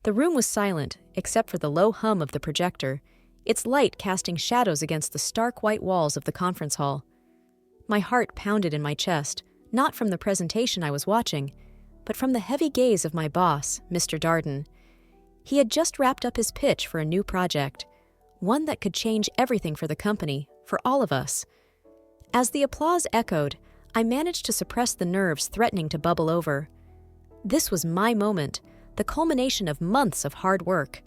The room was silent, except for the low hum of the projector, its light casting shadows against the stark white walls of the conference hall. My heart pounded in my chest, not from the presentation I was watching, but from the heavy gaze of my boss, Mr. Darden. He had just wrapped up his pitch for a new project, one that could change everything for the company, for all of us. As the applause echoed, I managed to suppress the nerves threatening to bubble over. This was my moment, the culmination of months of hard work.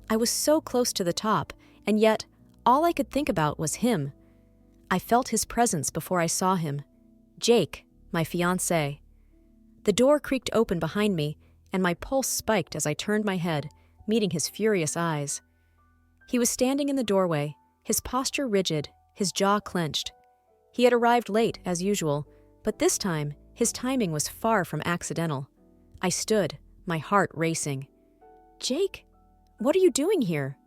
I was so close to the top, and yet all I could think about was him. I felt his presence before I saw him. Jake, my fiancé. The door creaked open behind me, and my pulse spiked as I turned my head, meeting his furious eyes. He was standing in the doorway, his posture rigid, his jaw clenched. He had arrived late, as usual, but this time, his timing was far from accidental. I stood, my heart racing. "Jake, what are you doing here?"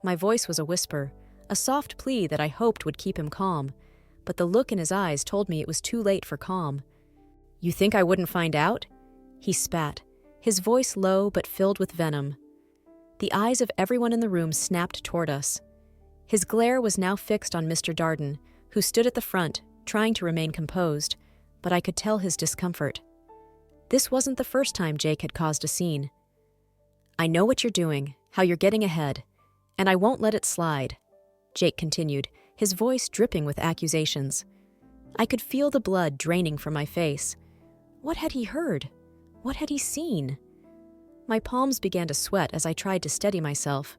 My voice was a whisper, a soft plea that I hoped would keep him calm, but the look in his eyes told me it was too late for calm. "You think I wouldn't find out?" He spat, his voice low but filled with venom. The eyes of everyone in the room snapped toward us. His glare was now fixed on Mr. Darden, who stood at the front, trying to remain composed, but I could tell his discomfort. This wasn't the first time Jake had caused a scene. "I know what you're doing, how you're getting ahead, and I won't let it slide," Jake continued, his voice dripping with accusations. I could feel the blood draining from my face. What had he heard? What had he seen? My palms began to sweat as I tried to steady myself.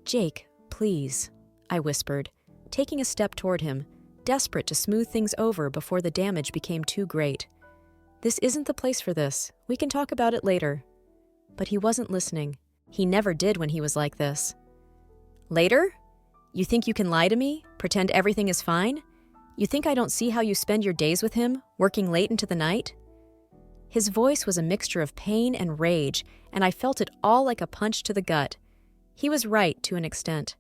"Jake, please," I whispered, taking a step toward him, desperate to smooth things over before the damage became too great. "This isn't the place for this. We can talk about it later." But he wasn't listening. He never did when he was like this. "Later? You think you can lie to me? Pretend everything is fine? You think I don't see how you spend your days with him, working late into the night?" His voice was a mixture of pain and rage, and I felt it all like a punch to the gut. He was right to an extent.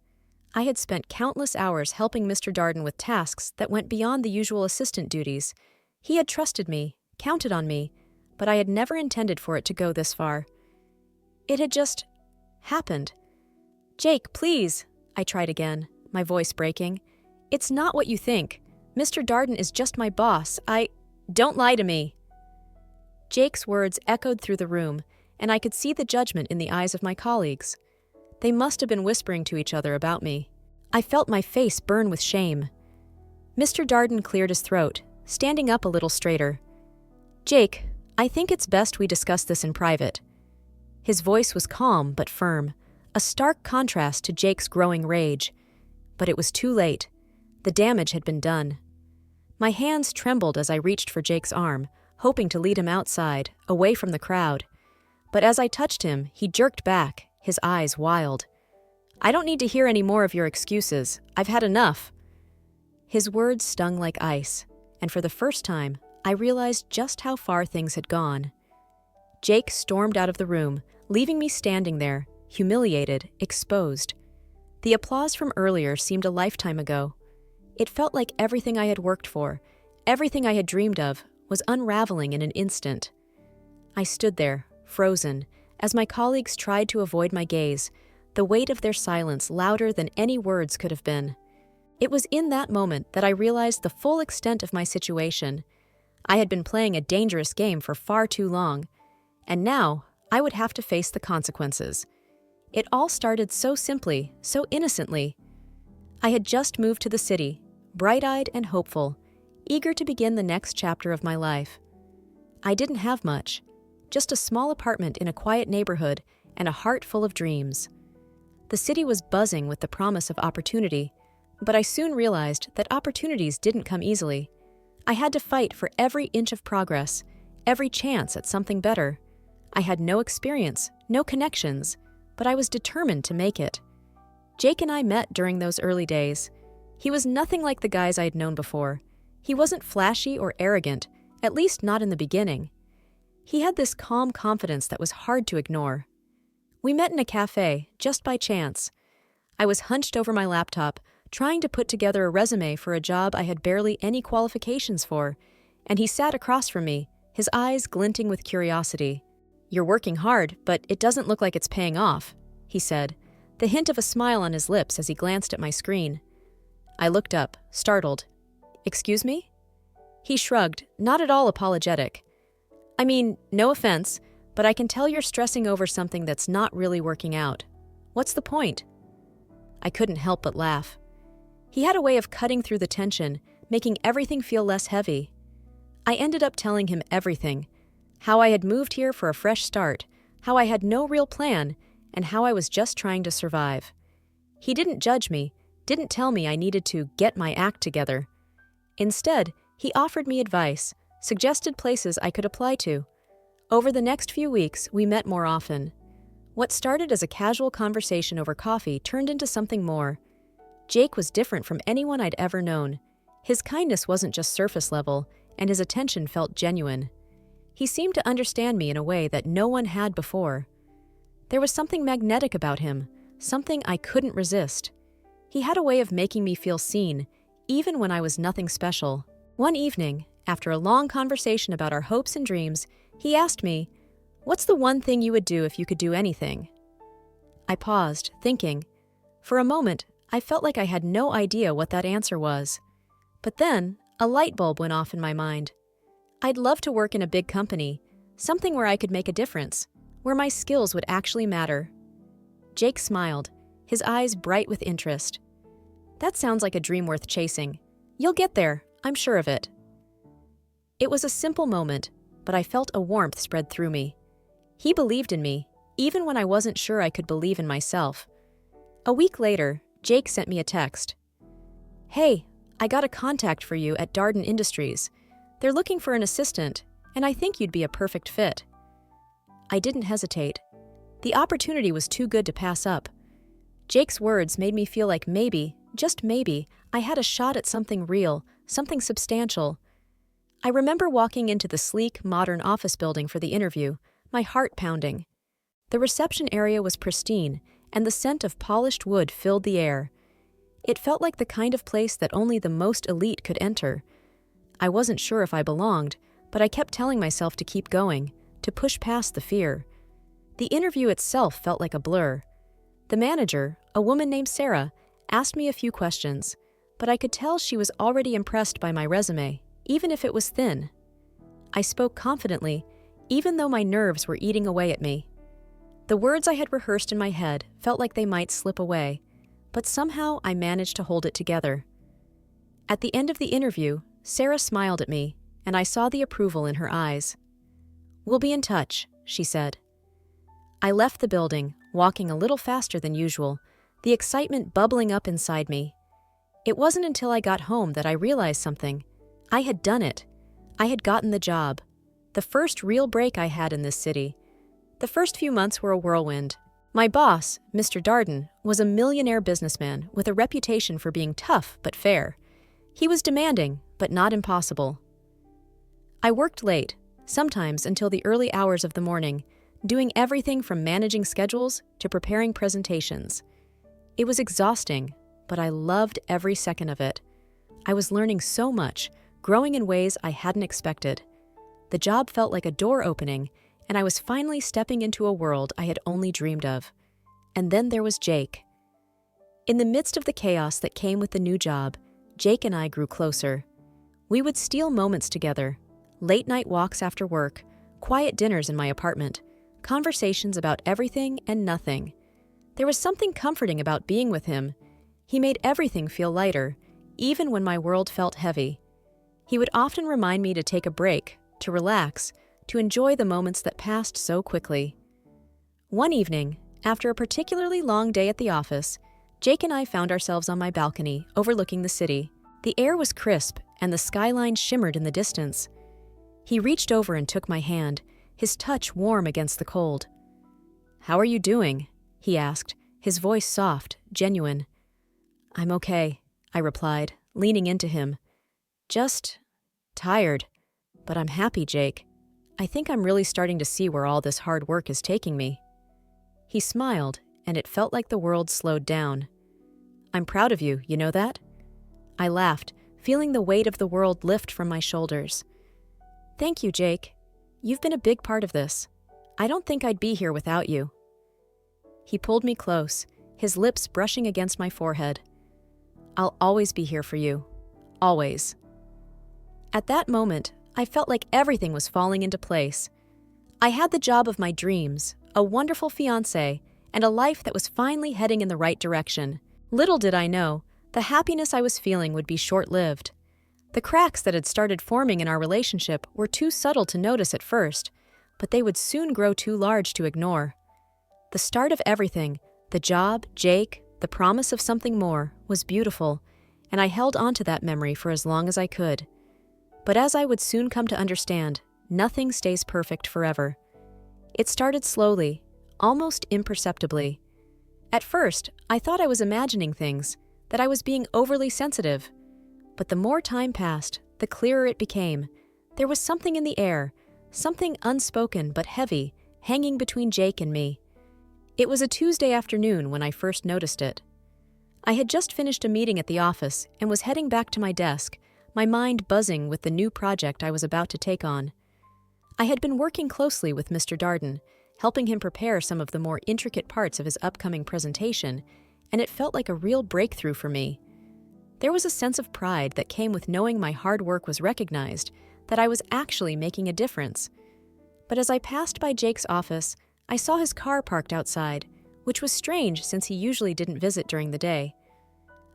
I had spent countless hours helping Mr. Darden with tasks that went beyond the usual assistant duties. He had trusted me, counted on me, but I had never intended for it to go this far. It had just happened. "Jake, please," I tried again, my voice breaking. "It's not what you think. Mr. Darden is just my boss. Don't lie to me." Jake's words echoed through the room, and I could see the judgment in the eyes of my colleagues. They must have been whispering to each other about me. I felt my face burn with shame. Mr. Darden cleared his throat, standing up a little straighter. "Jake, I think it's best we discuss this in private." His voice was calm but firm, a stark contrast to Jake's growing rage. But it was too late. The damage had been done. My hands trembled as I reached for Jake's arm, hoping to lead him outside, away from the crowd. But as I touched him, he jerked back, his eyes wild. "I don't need to hear any more of your excuses. I've had enough." His words stung like ice, and for the first time, I realized just how far things had gone. Jake stormed out of the room, leaving me standing there, humiliated, exposed. The applause from earlier seemed a lifetime ago. It felt like everything I had worked for, everything I had dreamed of, was unraveling in an instant. I stood there, frozen, as my colleagues tried to avoid my gaze, the weight of their silence louder than any words could have been. It was in that moment that I realized the full extent of my situation. I had been playing a dangerous game for far too long, and now I would have to face the consequences. It all started so simply, so innocently. I had just moved to the city, bright-eyed and hopeful, eager to begin the next chapter of my life. I didn't have much, just a small apartment in a quiet neighborhood and a heart full of dreams. The city was buzzing with the promise of opportunity, but I soon realized that opportunities didn't come easily. I had to fight for every inch of progress, every chance at something better. I had no experience, no connections, but I was determined to make it. Jake and I met during those early days. He was nothing like the guys I had known before. He wasn't flashy or arrogant, at least not in the beginning. He had this calm confidence that was hard to ignore. We met in a cafe, just by chance. I was hunched over my laptop, trying to put together a resume for a job I had barely any qualifications for, and he sat across from me, his eyes glinting with curiosity. "You're working hard, but it doesn't look like it's paying off," he said, the hint of a smile on his lips as he glanced at my screen. I looked up, startled. "Excuse me?" He shrugged, not at all apologetic. "I mean, no offense, but I can tell you're stressing over something that's not really working out. What's the point?" I couldn't help but laugh. He had a way of cutting through the tension, making everything feel less heavy. I ended up telling him everything. How I had moved here for a fresh start, how I had no real plan, and how I was just trying to survive. He didn't judge me, didn't tell me I needed to get my act together. Instead, he offered me advice, suggested places I could apply to. Over the next few weeks, we met more often. What started as a casual conversation over coffee turned into something more. Jake was different from anyone I'd ever known. His kindness wasn't just surface level, and his attention felt genuine. He seemed to understand me in a way that no one had before. There was something magnetic about him, something I couldn't resist. He had a way of making me feel seen, even when I was nothing special. One evening, after a long conversation about our hopes and dreams, he asked me, "What's the one thing you would do if you could do anything?" I paused, thinking. For a moment, I felt like I had no idea what that answer was. But then, a light bulb went off in my mind. I'd love to work in a big company, something where I could make a difference, where my skills would actually matter. Jake smiled, his eyes bright with interest. "That sounds like a dream worth chasing. You'll get there, I'm sure of it." It was a simple moment, but I felt a warmth spread through me. He believed in me, even when I wasn't sure I could believe in myself. A week later, Jake sent me a text. "Hey, I got a contact for you at Darden Industries. They're looking for an assistant, and I think you'd be a perfect fit." I didn't hesitate. The opportunity was too good to pass up. Jake's words made me feel like maybe, just maybe, I had a shot at something real, something substantial. I remember walking into the sleek, modern office building for the interview, my heart pounding. The reception area was pristine, and the scent of polished wood filled the air. It felt like the kind of place that only the most elite could enter. I wasn't sure if I belonged, but I kept telling myself to keep going, to push past the fear. The interview itself felt like a blur. The manager, a woman named Sarah, asked me a few questions, but I could tell she was already impressed by my resume, even if it was thin. I spoke confidently, even though my nerves were eating away at me. The words I had rehearsed in my head felt like they might slip away, but somehow I managed to hold it together. At the end of the interview, Sarah smiled at me, and I saw the approval in her eyes. "We'll be in touch," she said. I left the building, walking a little faster than usual, the excitement bubbling up inside me. It wasn't until I got home that I realized something. I had done it. I had gotten the job. The first real break I had in this city. The first few months were a whirlwind. My boss, Mr. Darden, was a millionaire businessman with a reputation for being tough but fair. He was demanding, but not impossible. I worked late, sometimes until the early hours of the morning, doing everything from managing schedules to preparing presentations. It was exhausting, but I loved every second of it. I was learning so much, growing in ways I hadn't expected. The job felt like a door opening, and I was finally stepping into a world I had only dreamed of. And then there was Jake. In the midst of the chaos that came with the new job, Jake and I grew closer. We would steal moments together, late-night walks after work, quiet dinners in my apartment, conversations about everything and nothing. There was something comforting about being with him. He made everything feel lighter, even when my world felt heavy. He would often remind me to take a break, to relax, to enjoy the moments that passed so quickly. One evening, after a particularly long day at the office, Jake and I found ourselves on my balcony, overlooking the city. The air was crisp, and the skyline shimmered in the distance. He reached over and took my hand, his touch warm against the cold. "How are you doing?" he asked, his voice soft, genuine. "I'm okay," I replied, leaning into him. "Just tired, but I'm happy, Jake. I think I'm really starting to see where all this hard work is taking me." He smiled, and it felt like the world slowed down. "I'm proud of you, you know that?" I laughed, feeling the weight of the world lift from my shoulders. "Thank you, Jake. You've been a big part of this. I don't think I'd be here without you." He pulled me close, his lips brushing against my forehead. "I'll always be here for you. Always." At that moment, I felt like everything was falling into place. I had the job of my dreams, a wonderful fiancé, and a life that was finally heading in the right direction. Little did I know, the happiness I was feeling would be short-lived. The cracks that had started forming in our relationship were too subtle to notice at first, but they would soon grow too large to ignore. The start of everything, the job, Jake, the promise of something more, was beautiful, and I held on to that memory for as long as I could. But as I would soon come to understand, nothing stays perfect forever. It started slowly, almost imperceptibly. At first, I thought I was imagining things, that I was being overly sensitive. But the more time passed, the clearer it became. There was something in the air, something unspoken but heavy, hanging between Jake and me. It was a Tuesday afternoon when I first noticed it. I had just finished a meeting at the office and was heading back to my desk, my mind buzzing with the new project I was about to take on. I had been working closely with Mr. Darden, helping him prepare some of the more intricate parts of his upcoming presentation, and it felt like a real breakthrough for me. There was a sense of pride that came with knowing my hard work was recognized, that I was actually making a difference. But as I passed by Jake's office, I saw his car parked outside, which was strange since he usually didn't visit during the day.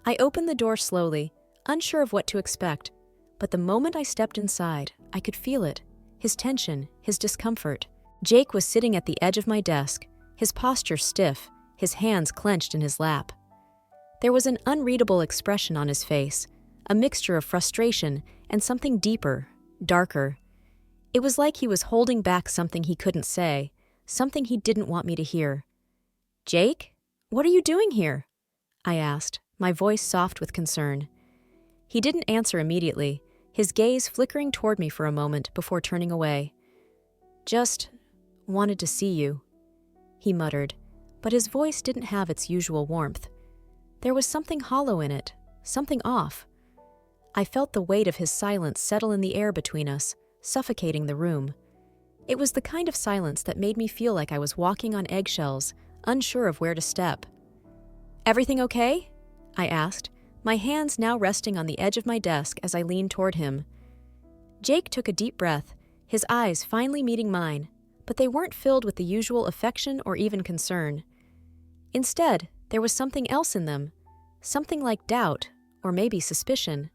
I opened the door slowly, unsure of what to expect, but the moment I stepped inside, I could feel it, his tension, his discomfort. Jake was sitting at the edge of my desk, his posture stiff, his hands clenched in his lap. There was an unreadable expression on his face, a mixture of frustration and something deeper, darker. It was like he was holding back something he couldn't say, something he didn't want me to hear. "Jake, what are you doing here?" I asked, my voice soft with concern. He didn't answer immediately, his gaze flickering toward me for a moment before turning away. "Just wanted to see you," he muttered, but his voice didn't have its usual warmth. There was something hollow in it, something off. I felt the weight of his silence settle in the air between us, suffocating the room. It was the kind of silence that made me feel like I was walking on eggshells, unsure of where to step. "Everything okay?" I asked, my hands now resting on the edge of my desk as I leaned toward him. Jake took a deep breath, his eyes finally meeting mine, but they weren't filled with the usual affection or even concern. Instead, there was something else in them, something like doubt, or maybe suspicion.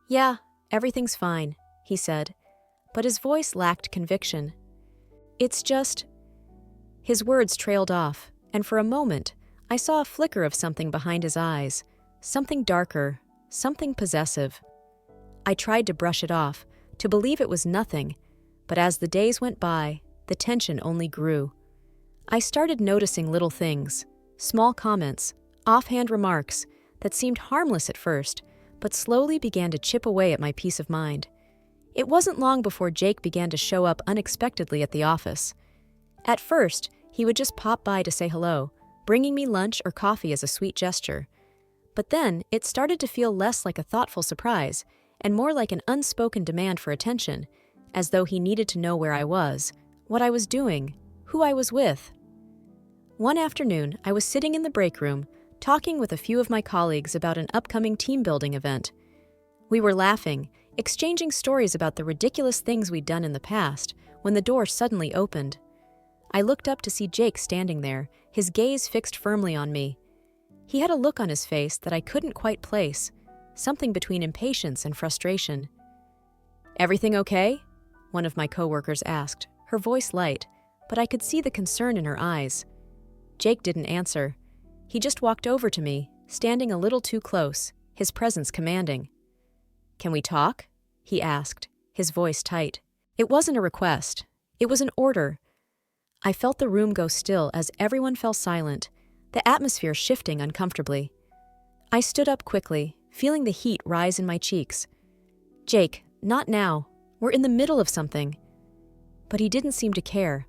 "Yeah, everything's fine," he said, but his voice lacked conviction. "It's just—" His words trailed off, and for a moment, I saw a flicker of something behind his eyes, something darker, something possessive. I tried to brush it off, to believe it was nothing, but as the days went by, the tension only grew. I started noticing little things, small comments, offhand remarks that seemed harmless at first, but slowly began to chip away at my peace of mind. It wasn't long before Jake began to show up unexpectedly at the office. At first, he would just pop by to say hello, bringing me lunch or coffee as a sweet gesture. But then, it started to feel less like a thoughtful surprise, and more like an unspoken demand for attention, as though he needed to know where I was, what I was doing, who I was with. One afternoon, I was sitting in the break room, talking with a few of my colleagues about an upcoming team-building event. We were laughing, exchanging stories about the ridiculous things we'd done in the past, when the door suddenly opened. I looked up to see Jake standing there, his gaze fixed firmly on me. He had a look on his face that I couldn't quite place, something between impatience and frustration. "Everything okay?" one of my coworkers asked, her voice light, but I could see the concern in her eyes. Jake didn't answer. He just walked over to me, standing a little too close, his presence commanding. "Can we talk?" he asked, his voice tight. It wasn't a request. It was an order. I felt the room go still as everyone fell silent, the atmosphere shifting uncomfortably. I stood up quickly, feeling the heat rise in my cheeks. "Jake, not now. We're in the middle of something." But he didn't seem to care.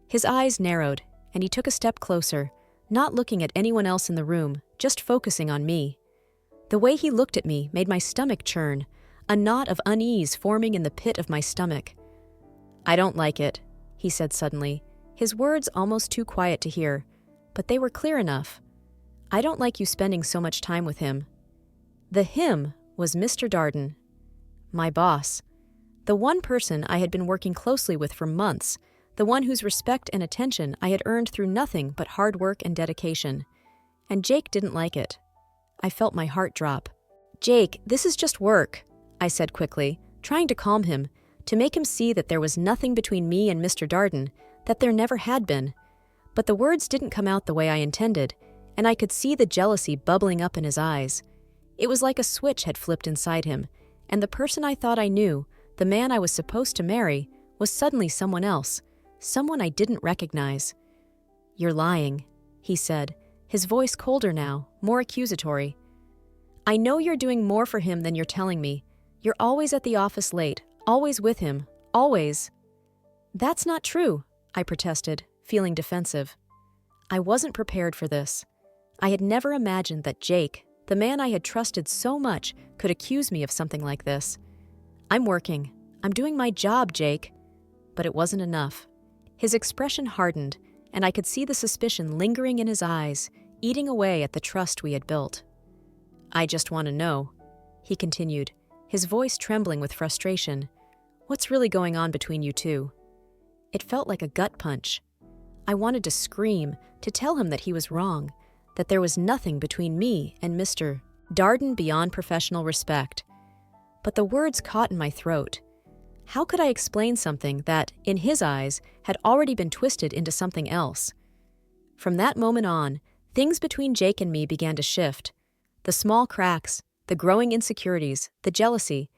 His eyes narrowed, and he took a step closer, not looking at anyone else in the room, just focusing on me. The way he looked at me made my stomach churn, a knot of unease forming in the pit of my stomach. "I don't like it," he said suddenly, his words almost too quiet to hear, but they were clear enough. "I don't like you spending so much time with him." The him was Mr. Darden, my boss, the one person I had been working closely with for months, the one whose respect and attention I had earned through nothing but hard work and dedication. And Jake didn't like it. I felt my heart drop. "Jake, this is just work," I said quickly, trying to calm him, to make him see that there was nothing between me and Mr. Darden, that there never had been. But the words didn't come out the way I intended, and I could see the jealousy bubbling up in his eyes. It was like a switch had flipped inside him, and the person I thought I knew, the man I was supposed to marry, was suddenly someone else, someone I didn't recognize. "You're lying," he said, his voice colder now, more accusatory. "I know you're doing more for him than you're telling me. You're always at the office late, always with him, always." "That's not true," I protested, feeling defensive. I wasn't prepared for this. I had never imagined that Jake, the man I had trusted so much, could accuse me of something like this. "I'm working. I'm doing my job, Jake." But it wasn't enough. His expression hardened, and I could see the suspicion lingering in his eyes, eating away at the trust we had built. "I just want to know," he continued, his voice trembling with frustration. "What's really going on between you two?" It felt like a gut punch. I wanted to scream, to tell him that he was wrong, that there was nothing between me and Mr. Darden beyond professional respect. But the words caught in my throat. How could I explain something that, in his eyes, had already been twisted into something else? From that moment on, things between Jake and me began to shift. The small cracks, the growing insecurities, the jealousy,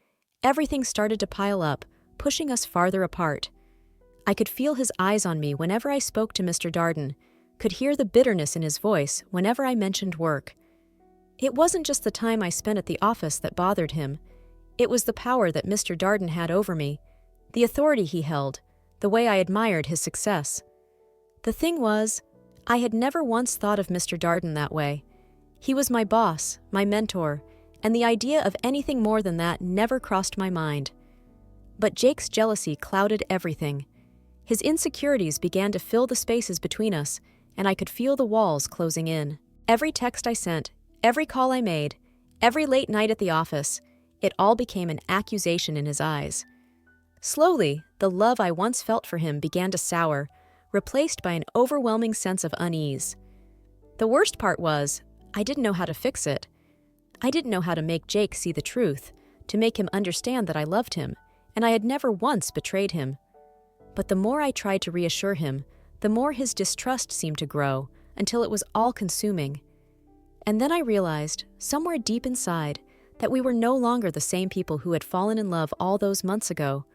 everything started to pile up, pushing us farther apart. I could feel his eyes on me whenever I spoke to Mr. Darden, could hear the bitterness in his voice whenever I mentioned work. It wasn't just the time I spent at the office that bothered him. It was the power that Mr. Darden had over me, the authority he held, the way I admired his success. The thing was, I had never once thought of Mr. Darden that way. He was my boss, my mentor, and the idea of anything more than that never crossed my mind. But Jake's jealousy clouded everything. His insecurities began to fill the spaces between us, and I could feel the walls closing in. Every text I sent, every call I made, every late night at the office, it all became an accusation in his eyes. Slowly, the love I once felt for him began to sour, replaced by an overwhelming sense of unease. The worst part was, I didn't know how to fix it. I didn't know how to make Jake see the truth, to make him understand that I loved him, and I had never once betrayed him. But the more I tried to reassure him, the more his distrust seemed to grow, until it was all-consuming. And then I realized, somewhere deep inside, that we were no longer the same people who had fallen in love all those months ago.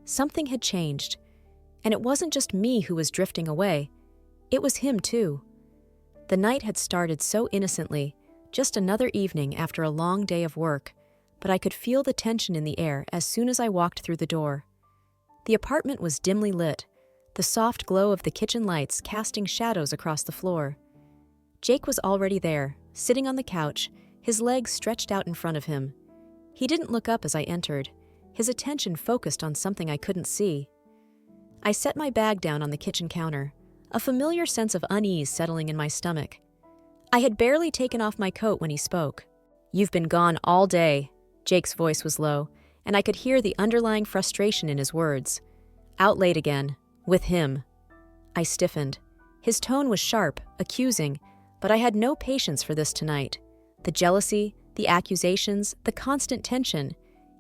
Something had changed, and it wasn't just me who was drifting away. It was him too. The night had started so innocently, just another evening after a long day of work, but I could feel the tension in the air as soon as I walked through the door. The apartment was dimly lit, the soft glow of the kitchen lights casting shadows across the floor. Jake was already there, sitting on the couch, his legs stretched out in front of him. He didn't look up as I entered, his attention focused on something I couldn't see. I set my bag down on the kitchen counter, a familiar sense of unease settling in my stomach. I had barely taken off my coat when he spoke. "You've been gone all day." Jake's voice was low, and I could hear the underlying frustration in his words. "Out late again. With him." I stiffened. His tone was sharp, accusing, but I had no patience for this tonight. The jealousy, the accusations, the constant tension.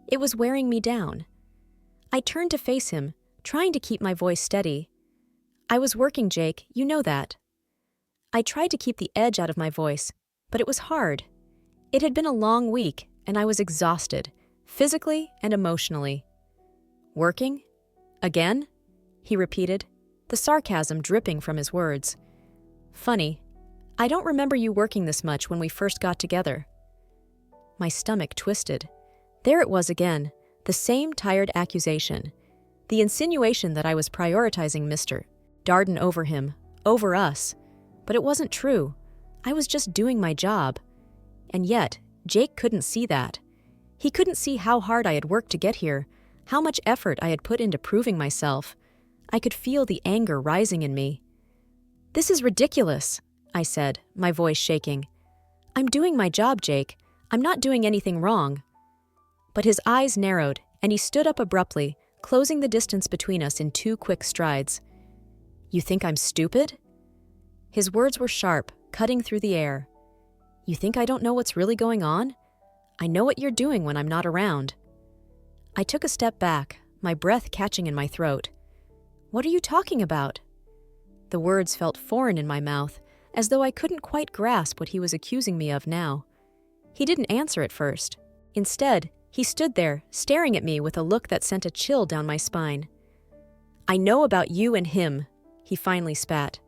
It was wearing me down. I turned to face him, trying to keep my voice steady. "I was working, Jake, you know that." I tried to keep the edge out of my voice, but it was hard. It had been a long week, and I was exhausted, physically and emotionally. "Working? Again?" he repeated, the sarcasm dripping from his words. "Funny. I don't remember you working this much when we first got together." My stomach twisted. There it was again, the same tired accusation. The insinuation that I was prioritizing Mr. Darden over him, over us. But it wasn't true. I was just doing my job. And yet, Jake couldn't see that. He couldn't see how hard I had worked to get here, how much effort I had put into proving myself. I could feel the anger rising in me. "This is ridiculous," I said, my voice shaking. "I'm doing my job, Jake. I'm not doing anything wrong." But his eyes narrowed, and he stood up abruptly, closing the distance between us in 2 quick strides. "You think I'm stupid?" His words were sharp, cutting through the air. "You think I don't know what's really going on? I know what you're doing when I'm not around." I took a step back, my breath catching in my throat. "What are you talking about?" The words felt foreign in my mouth, as though I couldn't quite grasp what he was accusing me of now. He didn't answer at first. Instead, he stood there, staring at me with a look that sent a chill down my spine. "I know about you and him," he finally spat.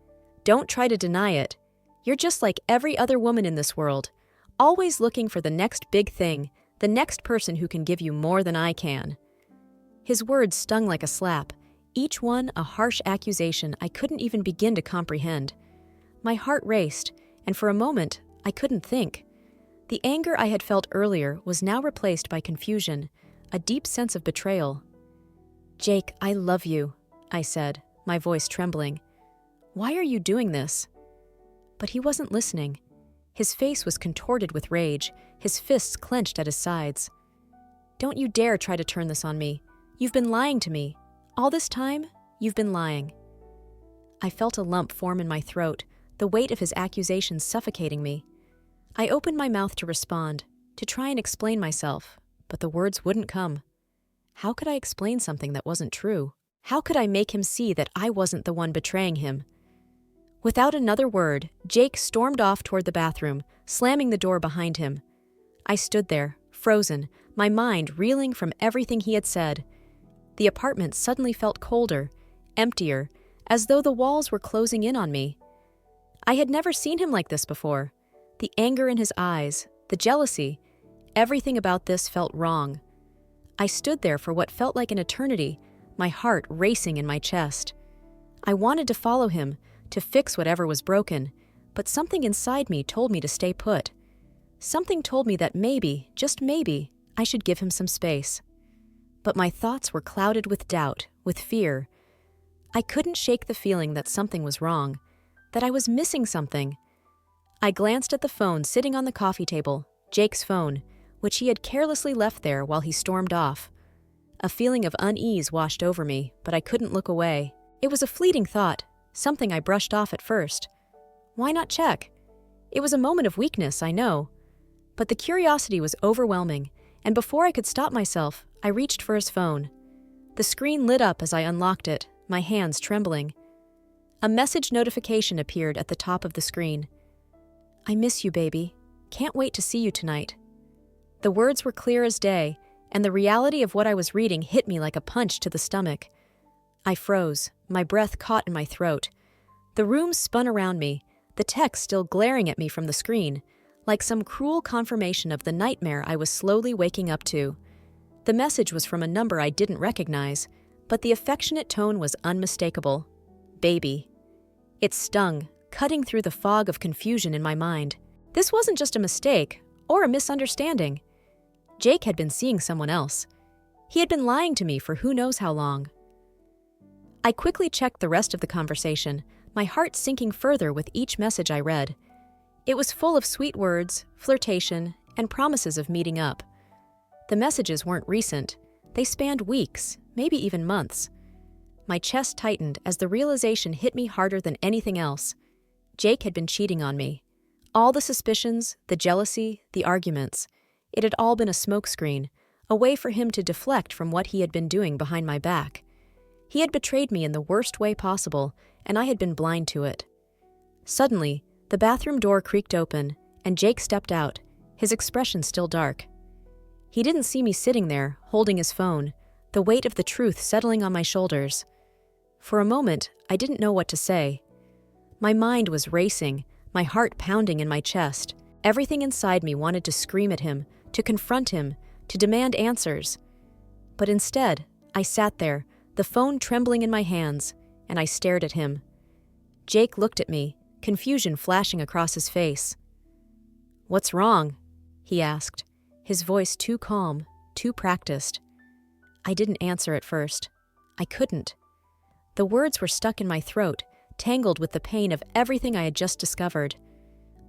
"Don't try to deny it. You're just like every other woman in this world, always looking for the next big thing, the next person who can give you more than I can." His words stung like a slap, each one a harsh accusation I couldn't even begin to comprehend. My heart raced, and for a moment, I couldn't think. The anger I had felt earlier was now replaced by confusion, a deep sense of betrayal. "Jake, I love you," I said, my voice trembling. "Why are you doing this?" But he wasn't listening. His face was contorted with rage, his fists clenched at his sides. "Don't you dare try to turn this on me. You've been lying to me. All this time, you've been lying." I felt a lump form in my throat, the weight of his accusations suffocating me. I opened my mouth to respond, to try and explain myself, but the words wouldn't come. How could I explain something that wasn't true? How could I make him see that I wasn't the one betraying him? Without another word, Jake stormed off toward the bathroom, slamming the door behind him. I stood there, frozen, my mind reeling from everything he had said. The apartment suddenly felt colder, emptier, as though the walls were closing in on me. I had never seen him like this before. The anger in his eyes, the jealousy, everything about this felt wrong. I stood there for what felt like an eternity, my heart racing in my chest. I wanted to follow him, to fix whatever was broken, but something inside me told me to stay put. Something told me that maybe, just maybe, I should give him some space. But my thoughts were clouded with doubt, with fear. I couldn't shake the feeling that something was wrong, that I was missing something. I glanced at the phone sitting on the coffee table, Jake's phone, which he had carelessly left there while he stormed off. A feeling of unease washed over me, but I couldn't look away. It was a fleeting thought, something I brushed off at first. Why not check? It was a moment of weakness, I know. But the curiosity was overwhelming, and before I could stop myself, I reached for his phone. The screen lit up as I unlocked it, my hands trembling. A message notification appeared at the top of the screen. "I miss you, baby. Can't wait to see you tonight." The words were clear as day, and the reality of what I was reading hit me like a punch to the stomach. I froze, my breath caught in my throat. The room spun around me, the text still glaring at me from the screen, like some cruel confirmation of the nightmare I was slowly waking up to. The message was from a number I didn't recognize, but the affectionate tone was unmistakable. Baby. It stung, cutting through the fog of confusion in my mind. This wasn't just a mistake, or a misunderstanding. Jake had been seeing someone else. He had been lying to me for who knows how long. I quickly checked the rest of the conversation, my heart sinking further with each message I read. It was full of sweet words, flirtation, and promises of meeting up. The messages weren't recent. They spanned weeks, maybe even months. My chest tightened as the realization hit me harder than anything else. Jake had been cheating on me. All the suspicions, the jealousy, the arguments. It had all been a smokescreen, a way for him to deflect from what he had been doing behind my back. He had betrayed me in the worst way possible, and I had been blind to it. Suddenly, the bathroom door creaked open, and Jake stepped out, his expression still dark. He didn't see me sitting there, holding his phone, the weight of the truth settling on my shoulders. For a moment, I didn't know what to say. My mind was racing, my heart pounding in my chest. Everything inside me wanted to scream at him, to confront him, to demand answers. But instead, I sat there, the phone trembling in my hands, and I stared at him. Jake looked at me, confusion flashing across his face. "What's wrong?" he asked, his voice too calm, too practiced. I didn't answer at first. I couldn't. The words were stuck in my throat, tangled with the pain of everything I had just discovered.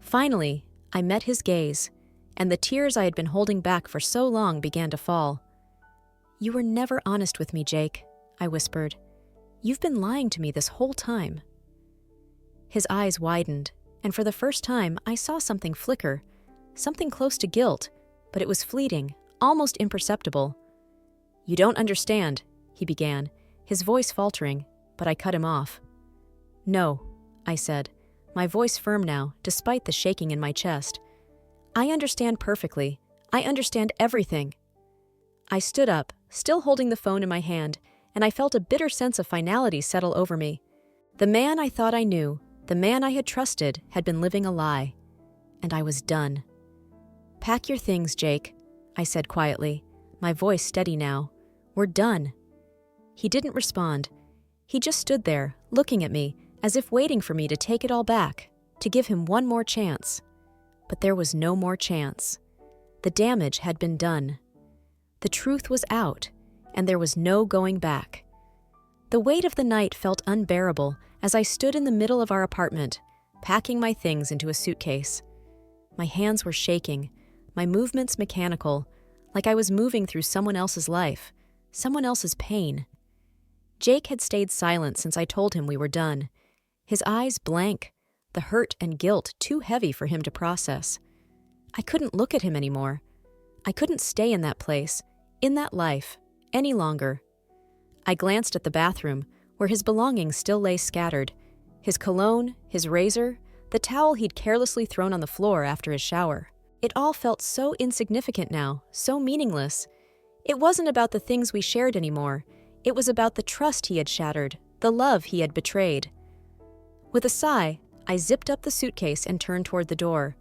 Finally, I met his gaze, and the tears I had been holding back for so long began to fall. "You were never honest with me, Jake," I whispered. "You've been lying to me this whole time." His eyes widened, and for the first time I saw something flicker, something close to guilt, but it was fleeting, almost imperceptible. "You don't understand," he began, his voice faltering, but I cut him off. "No," I said, my voice firm now, despite the shaking in my chest. "I understand perfectly. I understand everything." I stood up, still holding the phone in my hand, and I felt a bitter sense of finality settle over me. The man I thought I knew, the man I had trusted, had been living a lie. And I was done. "Pack your things, Jake," I said quietly, my voice steady now. "We're done." He didn't respond. He just stood there, looking at me, as if waiting for me to take it all back, to give him one more chance. But there was no more chance. The damage had been done. The truth was out, and there was no going back. The weight of the night felt unbearable as I stood in the middle of our apartment, packing my things into a suitcase. My hands were shaking, my movements mechanical, like I was moving through someone else's life, someone else's pain. Jake had stayed silent since I told him we were done, his eyes blank, the hurt and guilt too heavy for him to process. I couldn't look at him anymore. I couldn't stay in that place, in that life, any longer. I glanced at the bathroom, where his belongings still lay scattered. His cologne, his razor, the towel he'd carelessly thrown on the floor after his shower. It all felt so insignificant now, so meaningless. It wasn't about the things we shared anymore. It was about the trust he had shattered, the love he had betrayed. With a sigh, I zipped up the suitcase and turned toward the door.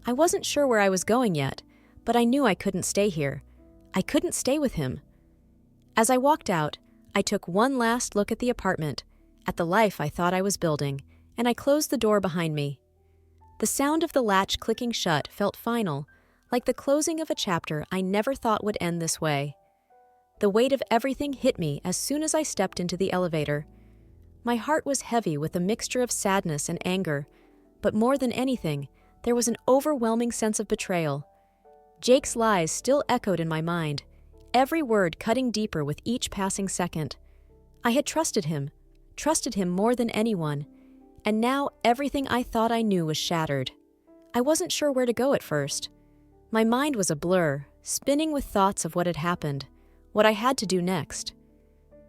I wasn't sure where I was going yet, but I knew I couldn't stay here. I couldn't stay with him. As I walked out, I took one last look at the apartment, at the life I thought I was building, and I closed the door behind me. The sound of the latch clicking shut felt final, like the closing of a chapter I never thought would end this way. The weight of everything hit me as soon as I stepped into the elevator. My heart was heavy with a mixture of sadness and anger, but more than anything, there was an overwhelming sense of betrayal. Jake's lies still echoed in my mind, every word cutting deeper with each passing second. I had trusted him more than anyone, and now everything I thought I knew was shattered. I wasn't sure where to go at first. My mind was a blur, spinning with thoughts of what had happened, what I had to do next.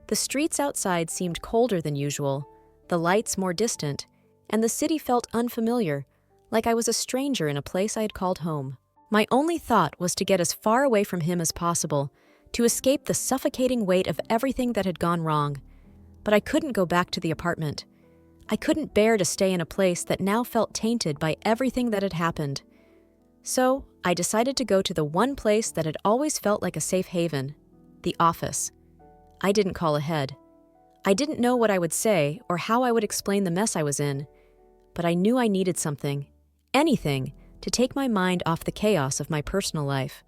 The streets outside seemed colder than usual, the lights more distant, and the city felt unfamiliar, like I was a stranger in a place I had called home. My only thought was to get as far away from him as possible, to escape the suffocating weight of everything that had gone wrong. But I couldn't go back to the apartment. I couldn't bear to stay in a place that now felt tainted by everything that had happened. So I decided to go to the one place that had always felt like a safe haven, the office. I didn't call ahead. I didn't know what I would say or how I would explain the mess I was in, but I knew I needed something, anything, to take my mind off the chaos of my personal life.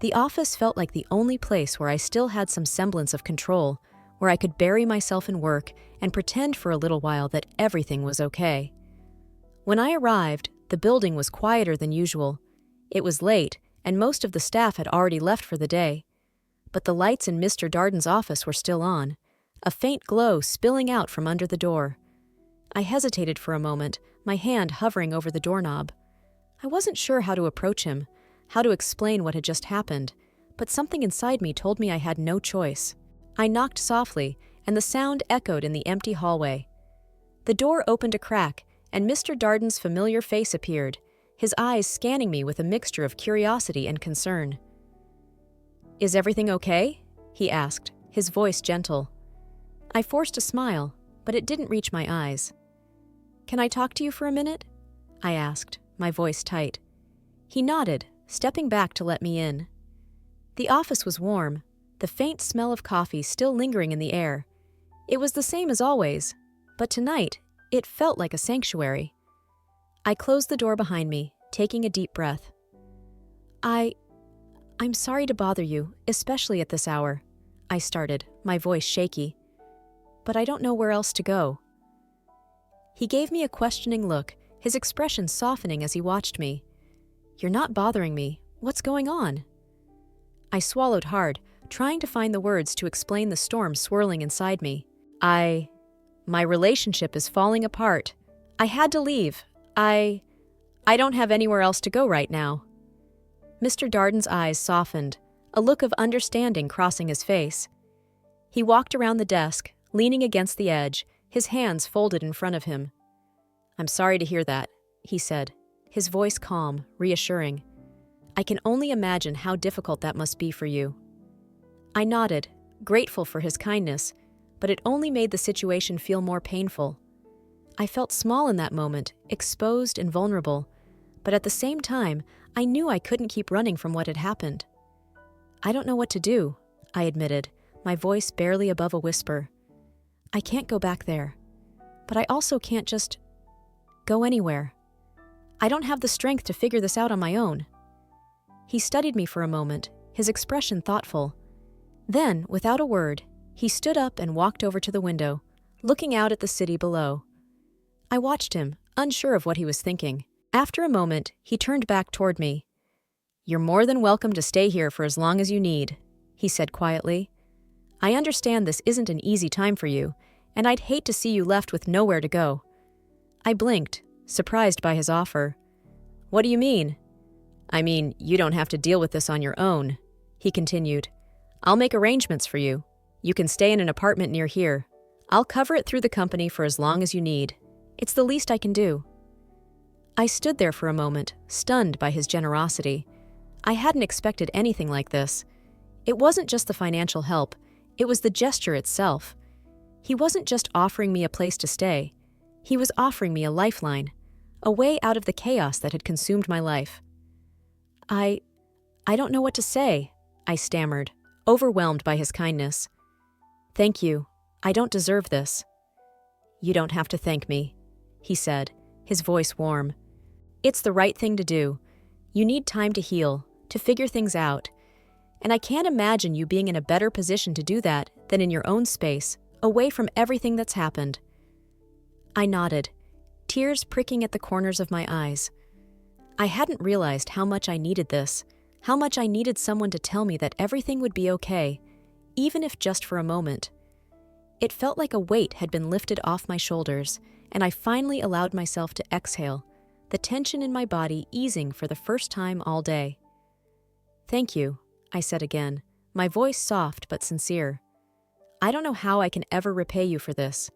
The office felt like the only place where I still had some semblance of control, where I could bury myself in work and pretend for a little while that everything was okay. When I arrived, the building was quieter than usual. It was late, and most of the staff had already left for the day. But the lights in Mr. Darden's office were still on, a faint glow spilling out from under the door. I hesitated for a moment, my hand hovering over the doorknob. I wasn't sure how to approach him, how to explain what had just happened, but something inside me told me I had no choice. I knocked softly, and the sound echoed in the empty hallway. The door opened a crack, and Mr. Darden's familiar face appeared, his eyes scanning me with a mixture of curiosity and concern. "Is everything okay?" he asked, his voice gentle. I forced a smile, but it didn't reach my eyes. "Can I talk to you for a minute?" I asked, my voice tight. He nodded, stepping back to let me in. The office was warm, the faint smell of coffee still lingering in the air. It was the same as always, but tonight it felt like a sanctuary. I closed the door behind me, taking a deep breath. I'm sorry to bother you, especially at this hour," I started, my voice shaky. but I don't know where else to go." He gave me a questioning look, his expression softening as he watched me. "You're not bothering me. What's going on?" I swallowed hard, trying to find the words to explain the storm swirling inside me. My relationship is falling apart. I had to leave. I don't have anywhere else to go right now." Mr. Darden's eyes softened, a look of understanding crossing his face. He walked around the desk, leaning against the edge, his hands folded in front of him. "I'm sorry to hear that," he said, his voice calm, reassuring. "I can only imagine how difficult that must be for you." I nodded, grateful for his kindness, but it only made the situation feel more painful. I felt small in that moment, exposed and vulnerable, but at the same time, I knew I couldn't keep running from what had happened. "I don't know what to do," I admitted, my voice barely above a whisper. "I can't go back there, but I also can't just go anywhere. I don't have the strength to figure this out on my own." He studied me for a moment, his expression thoughtful. Then, without a word, he stood up and walked over to the window, looking out at the city below. I watched him, unsure of what he was thinking. After a moment, he turned back toward me. "You're more than welcome to stay here for as long as you need," he said quietly. "I understand this isn't an easy time for you, and I'd hate to see you left with nowhere to go." I blinked, surprised by his offer. "What do you mean?" "I mean, you don't have to deal with this on your own," he continued. "I'll make arrangements for you. You can stay in an apartment near here. I'll cover it through the company for as long as you need. It's the least I can do." I stood there for a moment, stunned by his generosity. I hadn't expected anything like this. It wasn't just the financial help, it was the gesture itself. He wasn't just offering me a place to stay. He was offering me a lifeline, a way out of the chaos that had consumed my life. I don't know what to say," I stammered, overwhelmed by his kindness. "Thank you. I don't deserve this." "You don't have to thank me," he said, his voice warm. "It's the right thing to do. You need time to heal, to figure things out. And I can't imagine you being in a better position to do that than in your own space, away from everything that's happened." I nodded, tears pricking at the corners of my eyes. I hadn't realized how much I needed this, how much I needed someone to tell me that everything would be okay, even if just for a moment. It felt like a weight had been lifted off my shoulders, and I finally allowed myself to exhale, the tension in my body easing for the first time all day. "Thank you," I said again, my voice soft but sincere. "I don't know how I can ever repay you for this."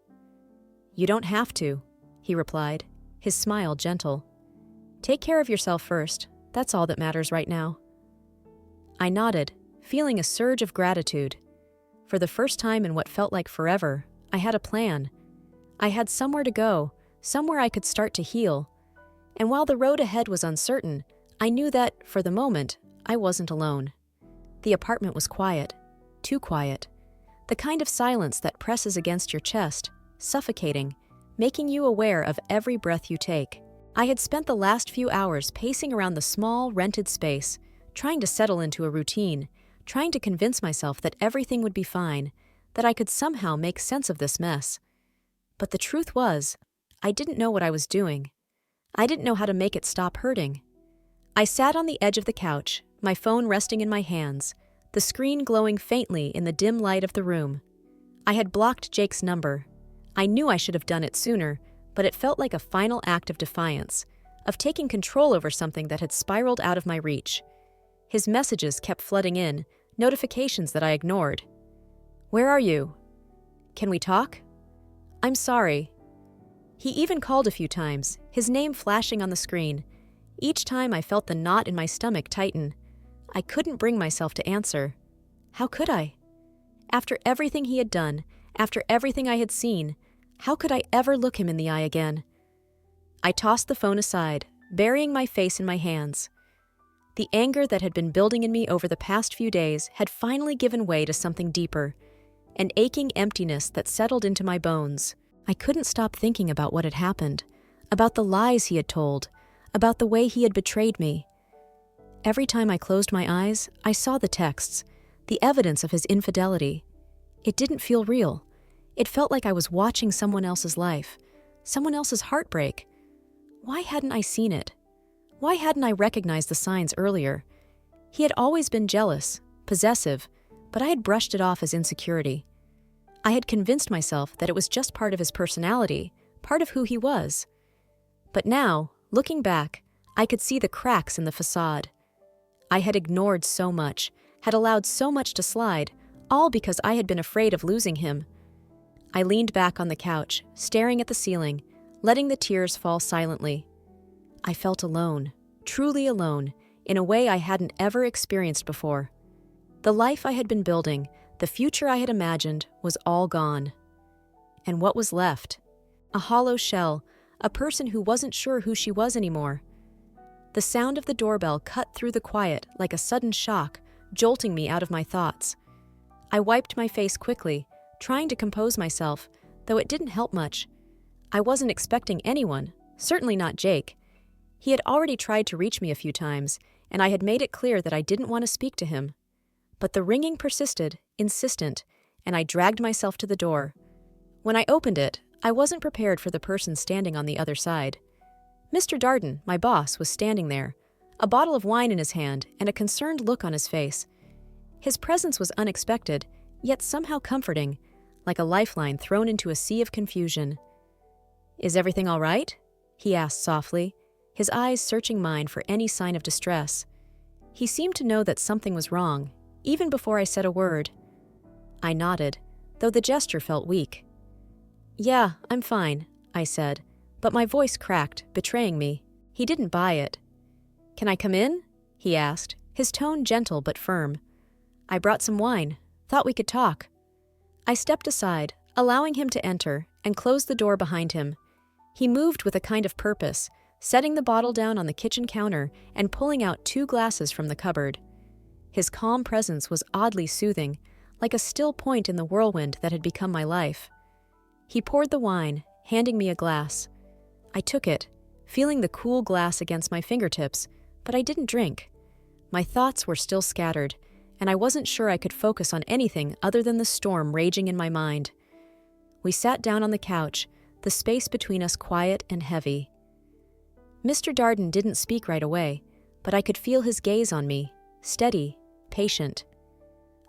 "You don't have to," he replied, his smile gentle. "Take care of yourself first. That's all that matters right now." I nodded, feeling a surge of gratitude. For the first time in what felt like forever, I had a plan. I had somewhere to go, somewhere I could start to heal. And while the road ahead was uncertain, I knew that, for the moment, I wasn't alone. The apartment was quiet, too quiet. The kind of silence that presses against your chest, suffocating, making you aware of every breath you take. I had spent the last few hours pacing around the small, rented space, trying to settle into a routine, trying to convince myself that everything would be fine, that I could somehow make sense of this mess. But the truth was, I didn't know what I was doing. I didn't know how to make it stop hurting. I sat on the edge of the couch, my phone resting in my hands, the screen glowing faintly in the dim light of the room. I had blocked Jake's number. I knew I should have done it sooner, but it felt like a final act of defiance, of taking control over something that had spiraled out of my reach. His messages kept flooding in, notifications that I ignored. "Where are you? Can we talk? I'm sorry." He even called a few times, his name flashing on the screen. Each time I felt the knot in my stomach tighten. I couldn't bring myself to answer. How could I? After everything he had done, after everything I had seen, how could I ever look him in the eye again? I tossed the phone aside, burying my face in my hands. The anger that had been building in me over the past few days had finally given way to something deeper, an aching emptiness that settled into my bones. I couldn't stop thinking about what had happened, about the lies he had told, about the way he had betrayed me. Every time I closed my eyes, I saw the texts, the evidence of his infidelity. It didn't feel real. It felt like I was watching someone else's life, someone else's heartbreak. Why hadn't I seen it? Why hadn't I recognized the signs earlier? He had always been jealous, possessive, but I had brushed it off as insecurity. I had convinced myself that it was just part of his personality, part of who he was. But now, looking back, I could see the cracks in the facade. I had ignored so much, had allowed so much to slide, all because I had been afraid of losing him. I leaned back on the couch, staring at the ceiling, letting the tears fall silently. I felt alone, truly alone, in a way I hadn't ever experienced before. The life I had been building, the future I had imagined, was all gone. And what was left? A hollow shell, a person who wasn't sure who she was anymore. The sound of the doorbell cut through the quiet like a sudden shock, jolting me out of my thoughts. I wiped my face quickly, trying to compose myself, though it didn't help much. I wasn't expecting anyone, certainly not Jake. He had already tried to reach me a few times, and I had made it clear that I didn't want to speak to him. But the ringing persisted, insistent, and I dragged myself to the door. When I opened it, I wasn't prepared for the person standing on the other side. Mr. Darden, my boss, was standing there, a bottle of wine in his hand and a concerned look on his face. His presence was unexpected, yet somehow comforting, like a lifeline thrown into a sea of confusion. "Is everything all right?" he asked softly, his eyes searching mine for any sign of distress. He seemed to know that something was wrong, even before I said a word. I nodded, though the gesture felt weak. "Yeah, I'm fine," I said, but my voice cracked, betraying me. He didn't buy it. "Can I come in?" he asked, his tone gentle but firm. "I brought some wine. Thought we could talk." I stepped aside, allowing him to enter, and closed the door behind him. He moved with a kind of purpose, setting the bottle down on the kitchen counter and pulling out 2 glasses from the cupboard. His calm presence was oddly soothing, like a still point in the whirlwind that had become my life. He poured the wine, handing me a glass. I took it, feeling the cool glass against my fingertips, but I didn't drink. My thoughts were still scattered, and I wasn't sure I could focus on anything other than the storm raging in my mind. We sat down on the couch, the space between us quiet and heavy. Mr. Darden didn't speak right away, but I could feel his gaze on me, steady, patient.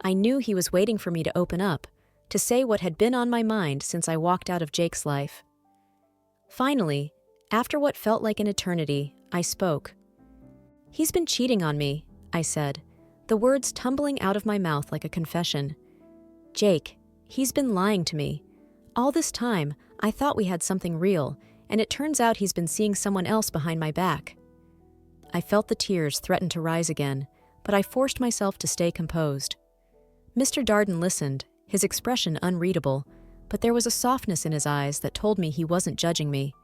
I knew he was waiting for me to open up, to say what had been on my mind since I walked out of Jake's life. Finally, after what felt like an eternity, I spoke. "He's been cheating on me," I said, the words tumbling out of my mouth like a confession. "Jake, he's been lying to me. All this time, I thought we had something real, and it turns out he's been seeing someone else behind my back." I felt the tears threaten to rise again, but I forced myself to stay composed. Mr. Darden listened, his expression unreadable, but there was a softness in his eyes that told me he wasn't judging me.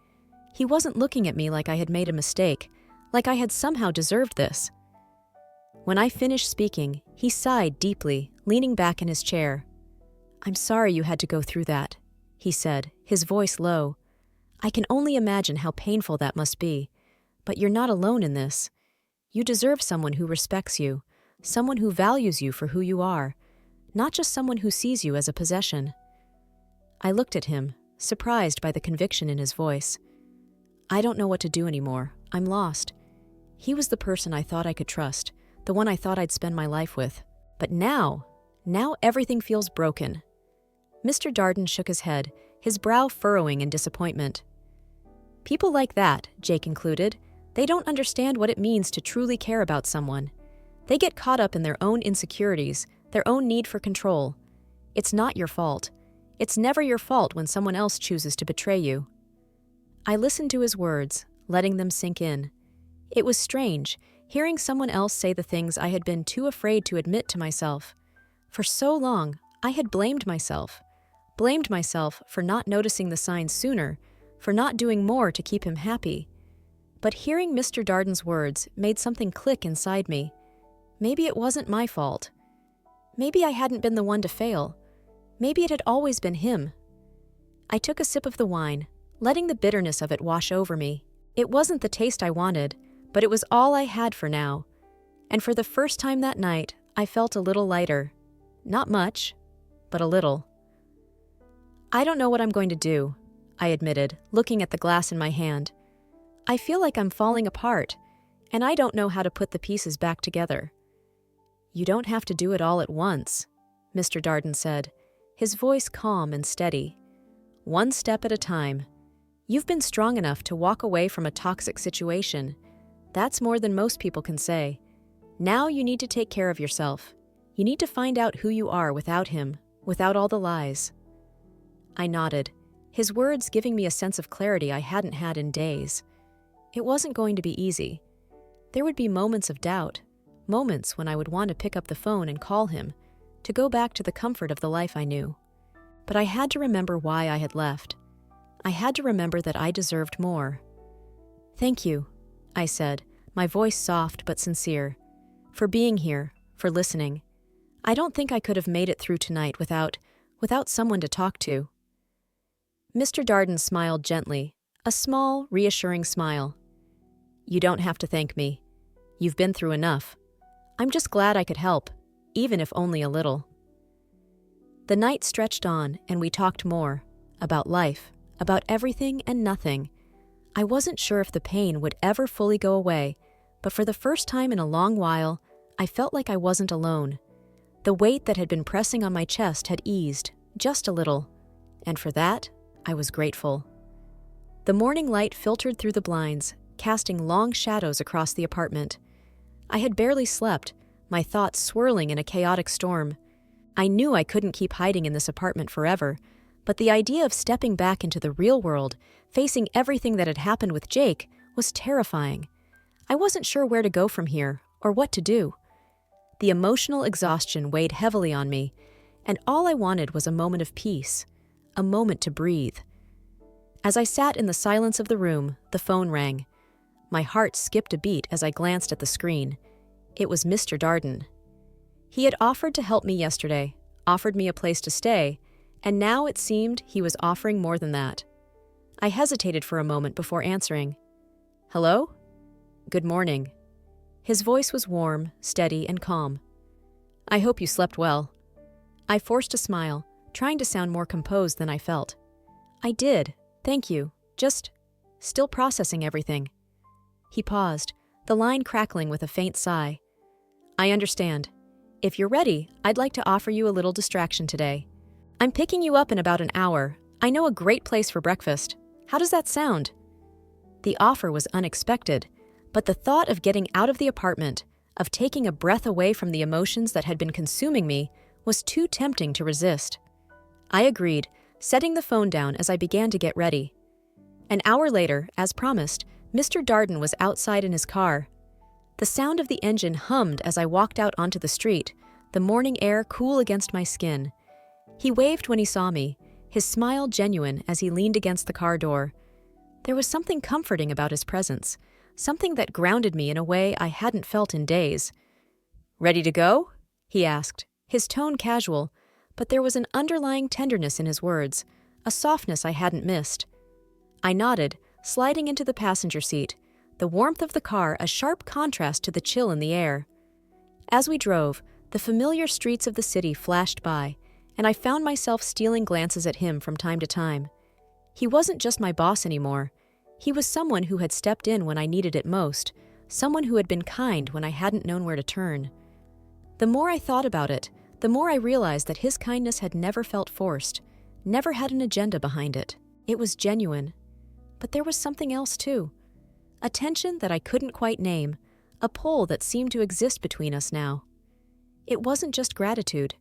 He wasn't looking at me like I had made a mistake, like I had somehow deserved this. When I finished speaking, he sighed deeply, leaning back in his chair. "I'm sorry you had to go through that," he said, his voice low. "I can only imagine how painful that must be. But you're not alone in this. You deserve someone who respects you, someone who values you for who you are, not just someone who sees you as a possession." I looked at him, surprised by the conviction in his voice. "I don't know what to do anymore. I'm lost. He was the person I thought I could trust, the one I thought I'd spend my life with. But now everything feels broken." Mr. Darden shook his head, his brow furrowing in disappointment. "People like that," Jake concluded, "they don't understand what it means to truly care about someone. They get caught up in their own insecurities, their own need for control. It's not your fault. It's never your fault when someone else chooses to betray you." I listened to his words, letting them sink in. It was strange, hearing someone else say the things I had been too afraid to admit to myself. For so long, I had blamed myself for not noticing the signs sooner, for not doing more to keep him happy. But hearing Mr. Darden's words made something click inside me. Maybe it wasn't my fault. Maybe I hadn't been the one to fail. Maybe it had always been him. I took a sip of the wine, letting the bitterness of it wash over me. It wasn't the taste I wanted, but it was all I had for now. And for the first time that night, I felt a little lighter. Not much, but a little. I don't know what I'm going to do, I admitted, looking at the glass in my hand. I feel like I'm falling apart, and I don't know how to put the pieces back together. You don't have to do it all at once, Mr. Darden said, his voice calm and steady. One step at a time. You've been strong enough to walk away from a toxic situation. That's more than most people can say. Now you need to take care of yourself. You need to find out who you are without him, without all the lies. I nodded, his words giving me a sense of clarity I hadn't had in days. It wasn't going to be easy. There would be moments of doubt, moments when I would want to pick up the phone and call him, to go back to the comfort of the life I knew. But I had to remember why I had left. I had to remember that I deserved more. Thank you, I said, my voice soft but sincere, for being here, for listening. I don't think I could have made it through tonight without someone to talk to. Mr. Darden smiled gently, a small, reassuring smile. You don't have to thank me. You've been through enough. I'm just glad I could help, even if only a little. The night stretched on, and we talked more, about life, about everything and nothing. I wasn't sure if the pain would ever fully go away, but for the first time in a long while, I felt like I wasn't alone. The weight that had been pressing on my chest had eased, just a little, and for that, I was grateful. The morning light filtered through the blinds, casting long shadows across the apartment. I had barely slept, my thoughts swirling in a chaotic storm. I knew I couldn't keep hiding in this apartment forever, but the idea of stepping back into the real world, facing everything that had happened with Jake, was terrifying. I wasn't sure where to go from here, or what to do. The emotional exhaustion weighed heavily on me, and all I wanted was a moment of peace, a moment to breathe. As I sat in the silence of the room, the phone rang. My heart skipped a beat as I glanced at the screen. It was Mr. Darden. He had offered to help me yesterday, offered me a place to stay, and now it seemed he was offering more than that. I hesitated for a moment before answering. Hello? Good morning. His voice was warm, steady, and calm. I hope you slept well. I forced a smile, trying to sound more composed than I felt. I did, thank you, just still processing everything. He paused, the line crackling with a faint sigh. I understand. If you're ready, I'd like to offer you a little distraction today. I'm picking you up in about an hour. I know a great place for breakfast. How does that sound? The offer was unexpected, but the thought of getting out of the apartment, of taking a breath away from the emotions that had been consuming me, was too tempting to resist. I agreed, setting the phone down as I began to get ready. An hour later, as promised, Mr. Darden was outside in his car. The sound of the engine hummed as I walked out onto the street, the morning air cool against my skin. He waved when he saw me, his smile genuine as he leaned against the car door. There was something comforting about his presence, something that grounded me in a way I hadn't felt in days. Ready to go? He asked, his tone casual, but there was an underlying tenderness in his words, a softness I hadn't missed. I nodded, sliding into the passenger seat, the warmth of the car a sharp contrast to the chill in the air. As we drove, the familiar streets of the city flashed by, and I found myself stealing glances at him from time to time. He wasn't just my boss anymore. He was someone who had stepped in when I needed it most, someone who had been kind when I hadn't known where to turn. The more I thought about it, the more I realized that his kindness had never felt forced, never had an agenda behind it. It was genuine. But there was something else too. A tension that I couldn't quite name, a pull that seemed to exist between us now. It wasn't just gratitude.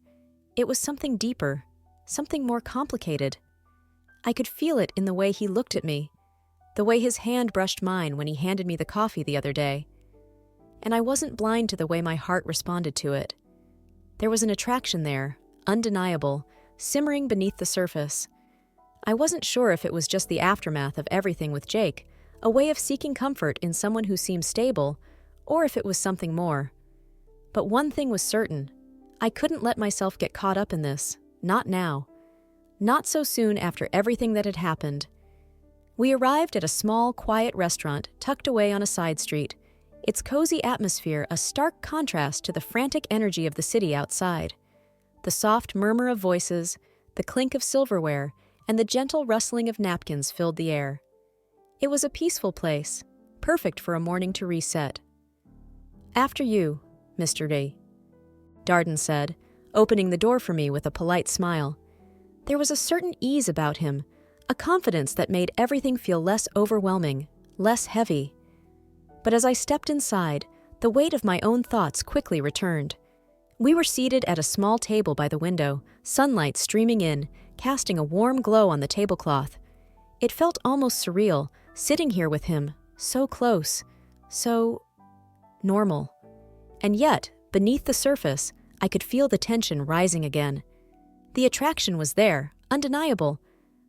It was something deeper, something more complicated. I could feel it in the way he looked at me, the way his hand brushed mine when he handed me the coffee the other day. And I wasn't blind to the way my heart responded to it. There was an attraction there, undeniable, simmering beneath the surface. I wasn't sure if it was just the aftermath of everything with Jake, a way of seeking comfort in someone who seemed stable, or if it was something more. But one thing was certain. I couldn't let myself get caught up in this, not now. Not so soon after everything that had happened. We arrived at a small, quiet restaurant tucked away on a side street, its cozy atmosphere a stark contrast to the frantic energy of the city outside. The soft murmur of voices, the clink of silverware, and the gentle rustling of napkins filled the air. It was a peaceful place, perfect for a morning to reset. "After you, Mr. D," Darden said, opening the door for me with a polite smile. There was a certain ease about him, a confidence that made everything feel less overwhelming, less heavy. But as I stepped inside, the weight of my own thoughts quickly returned. We were seated at a small table by the window, sunlight streaming in, casting a warm glow on the tablecloth. It felt almost surreal, sitting here with him, so close, so normal. And yet, beneath the surface, I could feel the tension rising again. The attraction was there, undeniable,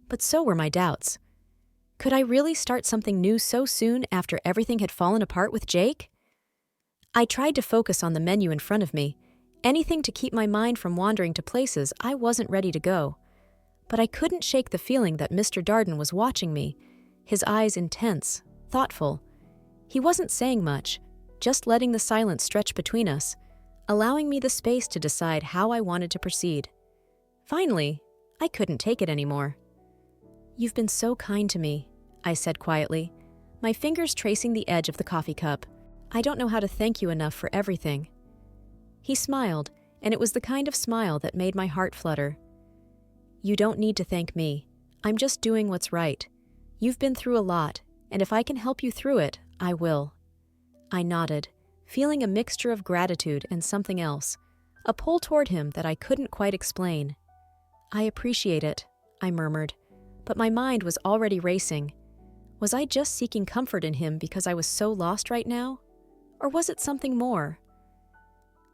but so were my doubts. Could I really start something new so soon after everything had fallen apart with Jake? I tried to focus on the menu in front of me, anything to keep my mind from wandering to places I wasn't ready to go. But I couldn't shake the feeling that Mr. Darden was watching me, his eyes intense, thoughtful. He wasn't saying much, just letting the silence stretch between us, allowing me the space to decide how I wanted to proceed. Finally, I couldn't take it anymore. "You've been so kind to me," I said quietly, my fingers tracing the edge of the coffee cup. "I don't know how to thank you enough for everything." He smiled, and it was the kind of smile that made my heart flutter. "You don't need to thank me. I'm just doing what's right. You've been through a lot, and if I can help you through it, I will." I nodded, feeling a mixture of gratitude and something else, a pull toward him that I couldn't quite explain. "I appreciate it," I murmured, but my mind was already racing. Was I just seeking comfort in him because I was so lost right now? Or was it something more?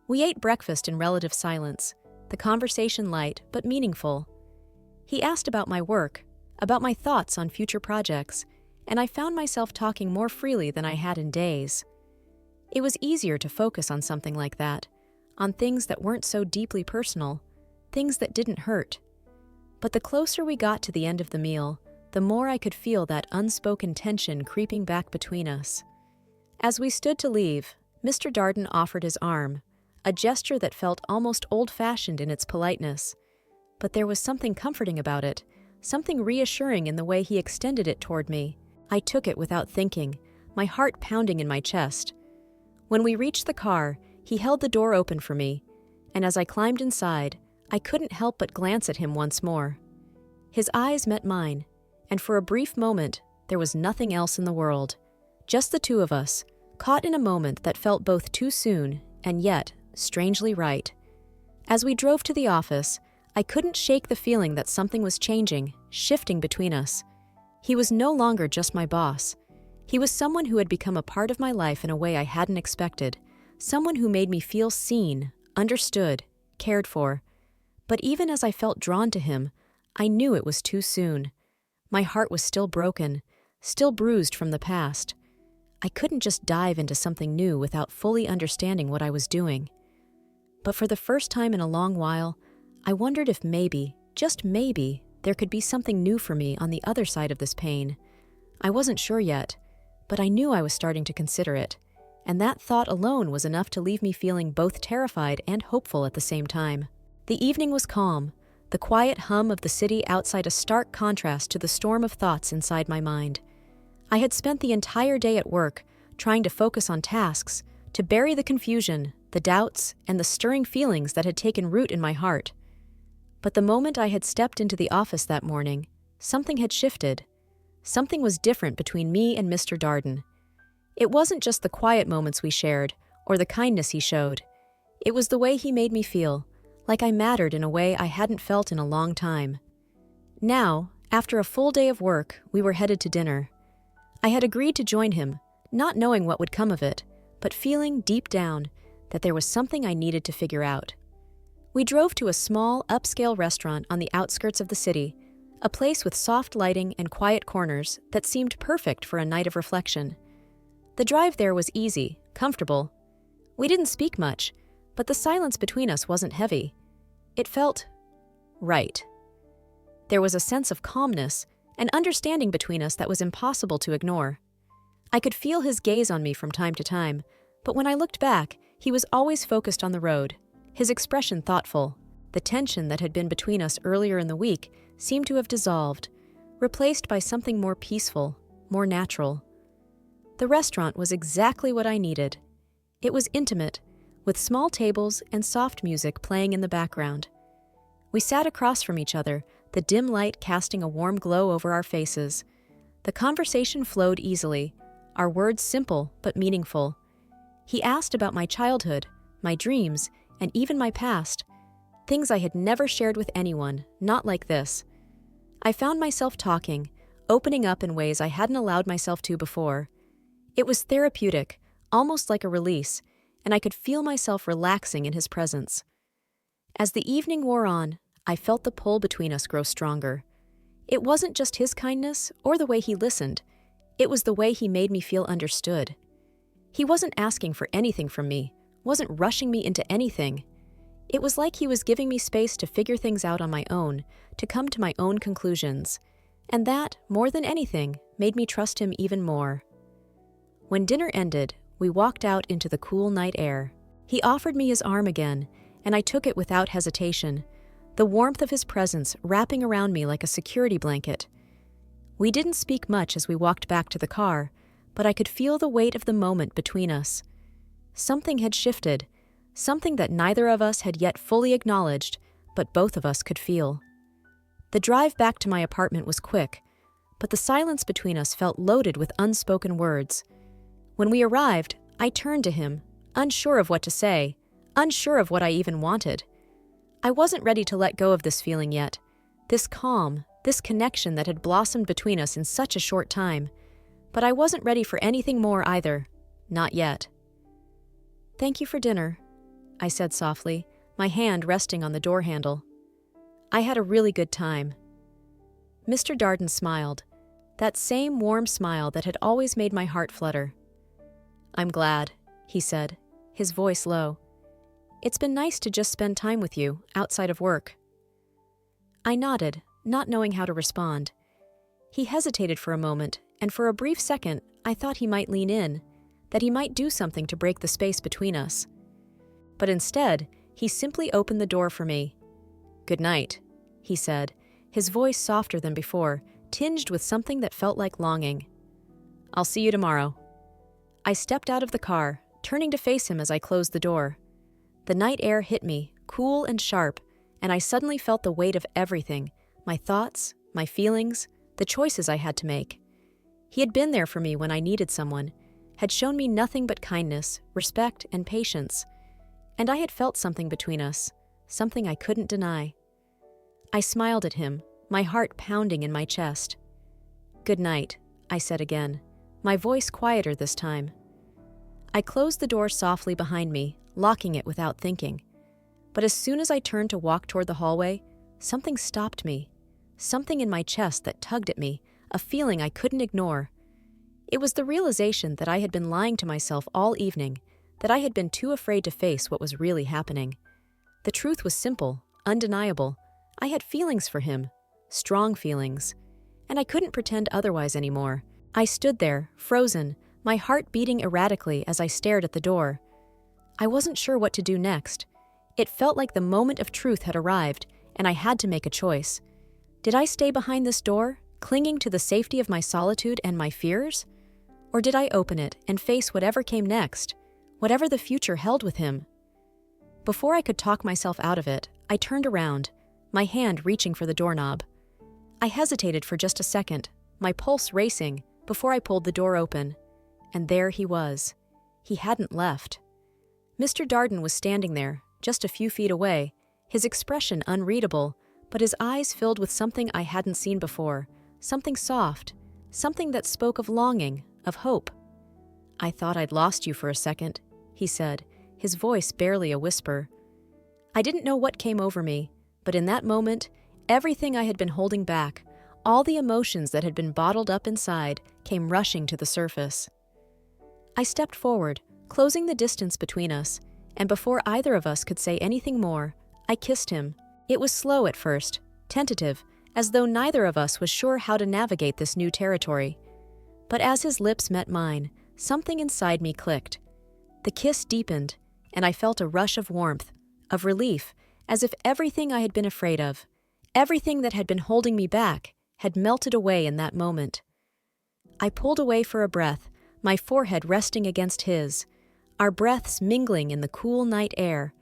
We ate breakfast in relative silence, the conversation light but meaningful. He asked about my work, about my thoughts on future projects, and I found myself talking more freely than I had in days. It was easier to focus on something like that, on things that weren't so deeply personal, things that didn't hurt. But the closer we got to the end of the meal, the more I could feel that unspoken tension creeping back between us. As we stood to leave, Mr. Darden offered his arm, a gesture that felt almost old-fashioned in its politeness. But there was something comforting about it, something reassuring in the way he extended it toward me. I took it without thinking, my heart pounding in my chest. When we reached the car, he held the door open for me, and as I climbed inside, I couldn't help but glance at him once more. His eyes met mine, and for a brief moment, there was nothing else in the world. Just the two of us, caught in a moment that felt both too soon and yet strangely right. As we drove to the office, I couldn't shake the feeling that something was changing, shifting between us. He was no longer just my boss. He was someone who had become a part of my life in a way I hadn't expected, someone who made me feel seen, understood, cared for. But even as I felt drawn to him, I knew it was too soon. My heart was still broken, still bruised from the past. I couldn't just dive into something new without fully understanding what I was doing. But for the first time in a long while, I wondered if maybe, just maybe, there could be something new for me on the other side of this pain. I wasn't sure yet, but I knew I was starting to consider it, and that thought alone was enough to leave me feeling both terrified and hopeful at the same time. The evening was calm, the quiet hum of the city outside a stark contrast to the storm of thoughts inside my mind. I had spent the entire day at work, trying to focus on tasks, to bury the confusion, the doubts, and the stirring feelings that had taken root in my heart. But the moment I had stepped into the office that morning, something had shifted. Something was different between me and Mr. Darden. It wasn't just the quiet moments we shared, or the kindness he showed. It was the way he made me feel, like I mattered in a way I hadn't felt in a long time. Now, after a full day of work, we were headed to dinner. I had agreed to join him, not knowing what would come of it, but feeling deep down that there was something I needed to figure out. We drove to a small, upscale restaurant on the outskirts of the city, a place with soft lighting and quiet corners that seemed perfect for a night of reflection. The drive there was easy, comfortable. We didn't speak much, but the silence between us wasn't heavy. It felt right. There was a sense of calmness and understanding between us that was impossible to ignore. I could feel his gaze on me from time to time, but when I looked back, he was always focused on the road, his expression thoughtful. The tension that had been between us earlier in the week seemed to have dissolved, replaced by something more peaceful, more natural. The restaurant was exactly what I needed. It was intimate, with small tables and soft music playing in the background. We sat across from each other, the dim light casting a warm glow over our faces. The conversation flowed easily, our words simple but meaningful. He asked about my childhood, my dreams, and even my past, things I had never shared with anyone, not like this. I found myself talking, opening up in ways I hadn't allowed myself to before. It was therapeutic, almost like a release, and I could feel myself relaxing in his presence. As the evening wore on, I felt the pull between us grow stronger. It wasn't just his kindness or the way he listened, it was the way he made me feel understood. He wasn't asking for anything from me, wasn't rushing me into anything. It was like he was giving me space to figure things out on my own, to come to my own conclusions. And that, more than anything, made me trust him even more. When dinner ended, we walked out into the cool night air. He offered me his arm again, and I took it without hesitation, the warmth of his presence wrapping around me like a security blanket. We didn't speak much as we walked back to the car, but I could feel the weight of the moment between us. Something had shifted, something that neither of us had yet fully acknowledged, but both of us could feel. The drive back to my apartment was quick, but the silence between us felt loaded with unspoken words. When we arrived, I turned to him, unsure of what to say, unsure of what I even wanted. I wasn't ready to let go of this feeling yet, this calm, this connection that had blossomed between us in such a short time. But I wasn't ready for anything more either, not yet. "Thank you for dinner," I said softly, my hand resting on the door handle. "I had a really good time." Mr. Darden smiled, that same warm smile that had always made my heart flutter. "I'm glad," he said, his voice low. "It's been nice to just spend time with you, outside of work." I nodded, not knowing how to respond. He hesitated for a moment, and for a brief second, I thought he might lean in, that he might do something to break the space between us. But instead, he simply opened the door for me. "Good night," he said, his voice softer than before, tinged with something that felt like longing. "I'll see you tomorrow." I stepped out of the car, turning to face him as I closed the door. The night air hit me, cool and sharp, and I suddenly felt the weight of everything, my thoughts, my feelings, the choices I had to make. He had been there for me when I needed someone, had shown me nothing but kindness, respect, and patience. And I had felt something between us, something I couldn't deny. I smiled at him, my heart pounding in my chest. "Good night," I said again, my voice quieter this time. I closed the door softly behind me, locking it without thinking. But as soon as I turned to walk toward the hallway, something stopped me, something in my chest that tugged at me, a feeling I couldn't ignore. It was the realization that I had been lying to myself all evening, that I had been too afraid to face what was really happening. The truth was simple, undeniable. I had feelings for him, strong feelings, and I couldn't pretend otherwise anymore. I stood there, frozen, my heart beating erratically as I stared at the door. I wasn't sure what to do next. It felt like the moment of truth had arrived, and I had to make a choice. Did I stay behind this door, clinging to the safety of my solitude and my fears? Or did I open it and face whatever came next, whatever the future held with him? Before I could talk myself out of it, I turned around, my hand reaching for the doorknob. I hesitated for just a second, my pulse racing, before I pulled the door open. And there he was. He hadn't left. Mr. Darden was standing there, just a few feet away, his expression unreadable, but his eyes filled with something I hadn't seen before, something soft, something that spoke of longing, of hope. "I thought I'd lost you for a second," he said, his voice barely a whisper. I didn't know what came over me, but in that moment, everything I had been holding back, all the emotions that had been bottled up inside, came rushing to the surface. I stepped forward, closing the distance between us, and before either of us could say anything more, I kissed him. It was slow at first, tentative, as though neither of us was sure how to navigate this new territory. But as his lips met mine, something inside me clicked. The kiss deepened, and I felt a rush of warmth, of relief, as if everything I had been afraid of, Everything that had been holding me back had melted away in that moment. I pulled away for a breath, my forehead resting against his, our breaths mingling in the cool night air.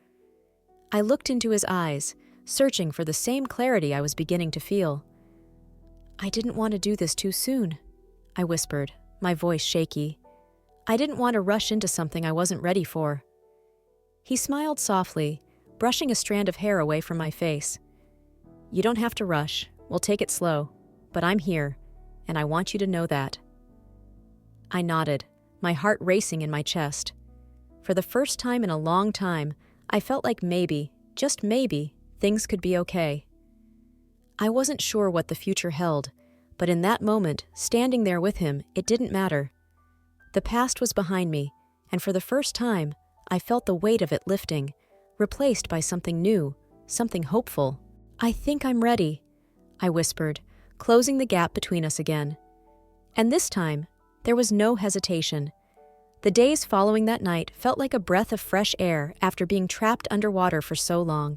I looked into his eyes, searching for the same clarity I was beginning to feel. "I didn't want to do this too soon," I whispered, my voice shaky. I didn't want to rush into something I wasn't ready for. He smiled softly, brushing a strand of hair away from my face. "You don't have to rush. We'll take it slow. But I'm here, and I want you to know that." I nodded, my heart racing in my chest. For the first time in a long time, I felt like maybe, just maybe, things could be okay. I wasn't sure what the future held, but in that moment, standing there with him, it didn't matter. The past was behind me, and for the first time, I felt the weight of it lifting, replaced by something new, something hopeful. "I think I'm ready," I whispered, closing the gap between us again. And this time, there was no hesitation. The days following that night felt like a breath of fresh air after being trapped underwater for so long.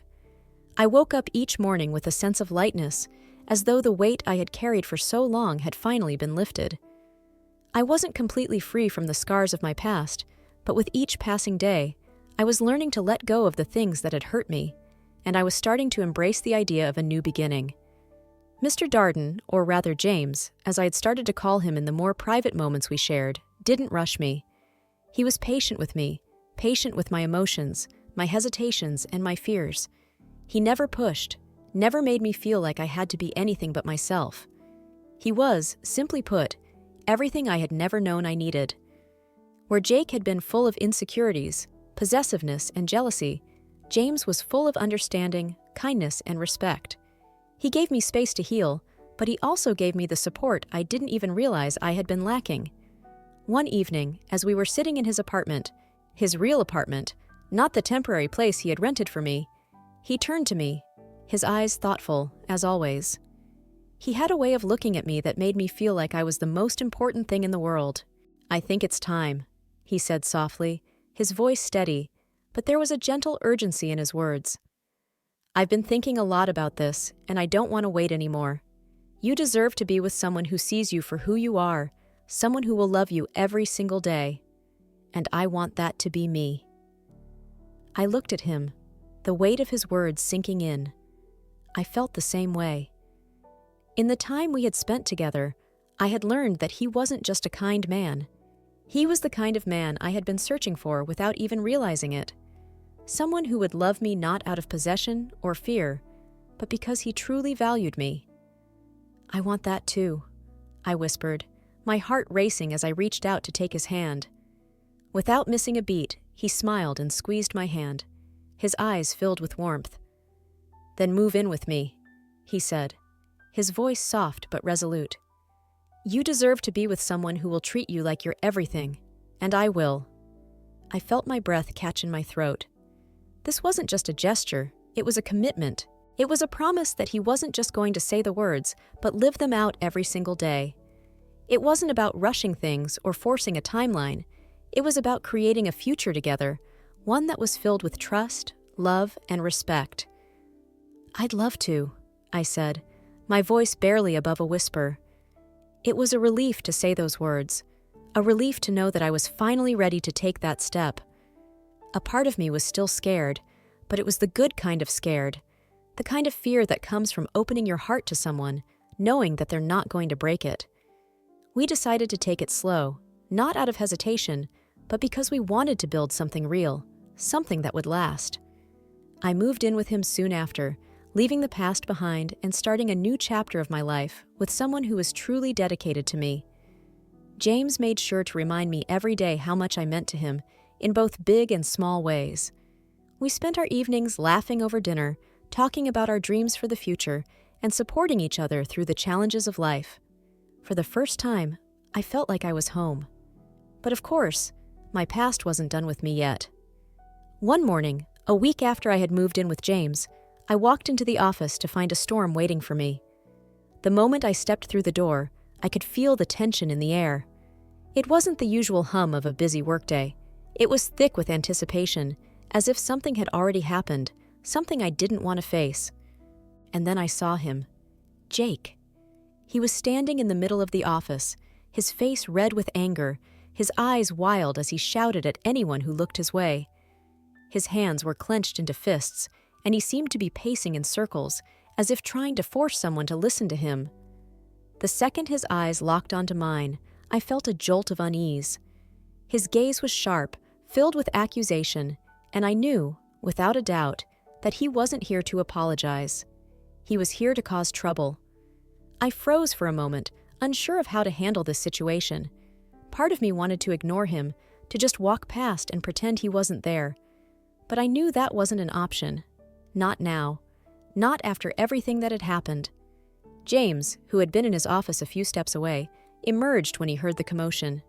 I woke up each morning with a sense of lightness, as though the weight I had carried for so long had finally been lifted. I wasn't completely free from the scars of my past, but with each passing day, I was learning to let go of the things that had hurt me, and I was starting to embrace the idea of a new beginning. Mr. Darden, or rather James, as I had started to call him in the more private moments we shared, didn't rush me. He was patient with me, patient with my emotions, my hesitations, and my fears. He never pushed, never made me feel like I had to be anything but myself. He was, simply put, everything I had never known I needed. Where Jake had been full of insecurities, possessiveness, and jealousy, James was full of understanding, kindness, and respect. He gave me space to heal, but he also gave me the support I didn't even realize I had been lacking. One evening, as we were sitting in his apartment, his real apartment, not the temporary place he had rented for me, he turned to me, his eyes thoughtful, as always. He had a way of looking at me that made me feel like I was the most important thing in the world. "I think it's time," he said softly, his voice steady, but there was a gentle urgency in his words. "I've been thinking a lot about this, and I don't want to wait anymore. You deserve to be with someone who sees you for who you are, someone who will love you every single day. And I want that to be me." I looked at him, the weight of his words sinking in. I felt the same way. In the time we had spent together, I had learned that he wasn't just a kind man. He was the kind of man I had been searching for without even realizing it. Someone who would love me not out of possession or fear, but because he truly valued me. "I want that too," I whispered, my heart racing as I reached out to take his hand. Without missing a beat, he smiled and squeezed my hand, his eyes filled with warmth. "Then move in with me," he said, his voice soft but resolute. "You deserve to be with someone who will treat you like you're everything, and I will." I felt my breath catch in my throat. This wasn't just a gesture, it was a commitment. It was a promise that he wasn't just going to say the words, but live them out every single day. It wasn't about rushing things or forcing a timeline. It was about creating a future together, one that was filled with trust, love, and respect. "I'd love to," I said, my voice barely above a whisper. It was a relief to say those words, a relief to know that I was finally ready to take that step. A part of me was still scared, but it was the good kind of scared, the kind of fear that comes from opening your heart to someone, knowing that they're not going to break it. We decided to take it slow, not out of hesitation, but because we wanted to build something real, something that would last. I moved in with him soon after, leaving the past behind and starting a new chapter of my life with someone who was truly dedicated to me. James made sure to remind me every day how much I meant to him, in both big and small ways. We spent our evenings laughing over dinner, talking about our dreams for the future, and supporting each other through the challenges of life. For the first time, I felt like I was home. But of course, my past wasn't done with me yet. One morning, a week after I had moved in with James, I walked into the office to find a storm waiting for me. The moment I stepped through the door, I could feel the tension in the air. It wasn't the usual hum of a busy workday. It was thick with anticipation, as if something had already happened, something I didn't want to face. And then I saw him. Jake. He was standing in the middle of the office, his face red with anger, his eyes wild as he shouted at anyone who looked his way. His hands were clenched into fists, and he seemed to be pacing in circles, as if trying to force someone to listen to him. The second his eyes locked onto mine, I felt a jolt of unease. His gaze was sharp, filled with accusation, and I knew, without a doubt, that he wasn't here to apologize. He was here to cause trouble. I froze for a moment, unsure of how to handle this situation. Part of me wanted to ignore him, to just walk past and pretend he wasn't there. But I knew that wasn't an option. Not now. Not after everything that had happened. James, who had been in his office a few steps away, emerged when he heard the commotion.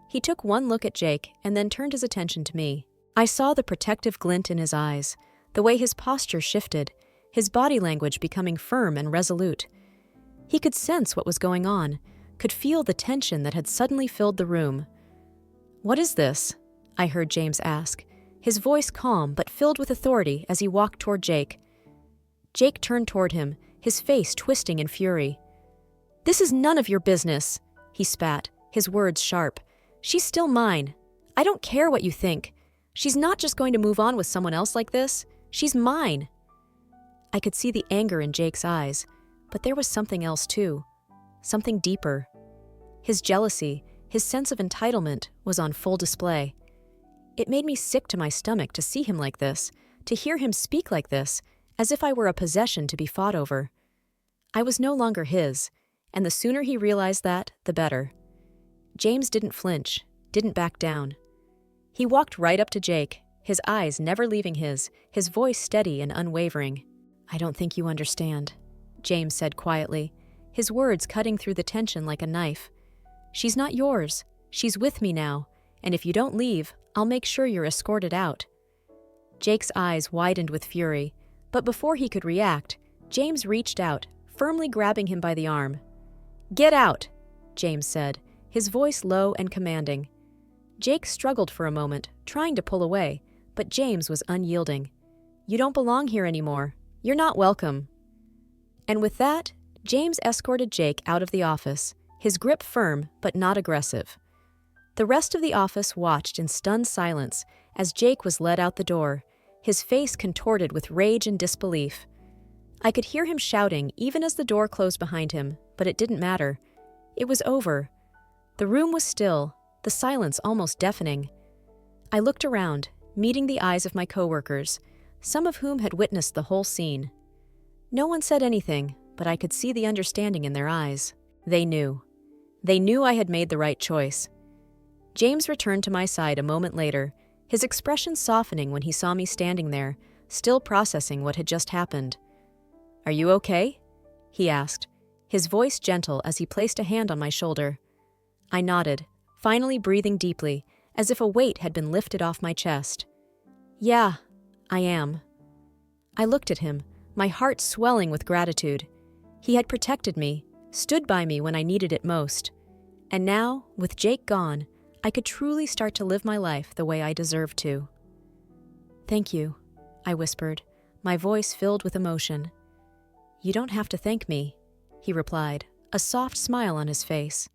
He took one look at Jake and then turned his attention to me. I saw the protective glint in his eyes, the way his posture shifted, his body language becoming firm and resolute. He could sense what was going on, could feel the tension that had suddenly filled the room. "What is this?" I heard James ask, his voice calm but filled with authority as he walked toward Jake. Jake turned toward him, his face twisting in fury. "This is none of your business," he spat, his words sharp. "She's still mine. I don't care what you think. She's not just going to move on with someone else like this. She's mine." I could see the anger in Jake's eyes, but there was something else too. Something deeper. His jealousy, his sense of entitlement, was on full display. It made me sick to my stomach to see him like this, to hear him speak like this, as if I were a possession to be fought over. I was no longer his, and the sooner he realized that, the better. James didn't flinch, didn't back down. He walked right up to Jake, his eyes never leaving his voice steady and unwavering. "I don't think you understand," James said quietly, his words cutting through the tension like a knife. "She's not yours. She's with me now, and if you don't leave, I'll make sure you're escorted out." Jake's eyes widened with fury, but before he could react, James reached out, firmly grabbing him by the arm. "Get out," James said, his voice low and commanding. Jake struggled for a moment, trying to pull away, but James was unyielding. "You don't belong here anymore. You're not welcome." And with that, James escorted Jake out of the office, his grip firm but not aggressive. The rest of the office watched in stunned silence as Jake was led out the door, his face contorted with rage and disbelief. I could hear him shouting even as the door closed behind him, but it didn't matter. It was over. The room was still, the silence almost deafening. I looked around, meeting the eyes of my coworkers, some of whom had witnessed the whole scene. No one said anything, but I could see the understanding in their eyes. They knew. They knew I had made the right choice. James returned to my side a moment later, his expression softening when he saw me standing there, still processing what had just happened. "Are you okay?" he asked, his voice gentle as he placed a hand on my shoulder. I nodded, finally breathing deeply, as if a weight had been lifted off my chest. "Yeah, I am." I looked at him, my heart swelling with gratitude. He had protected me, stood by me when I needed it most. And now, with Jake gone, I could truly start to live my life the way I deserved to. "Thank you," I whispered, my voice filled with emotion. "You don't have to thank me," he replied, a soft smile on his face.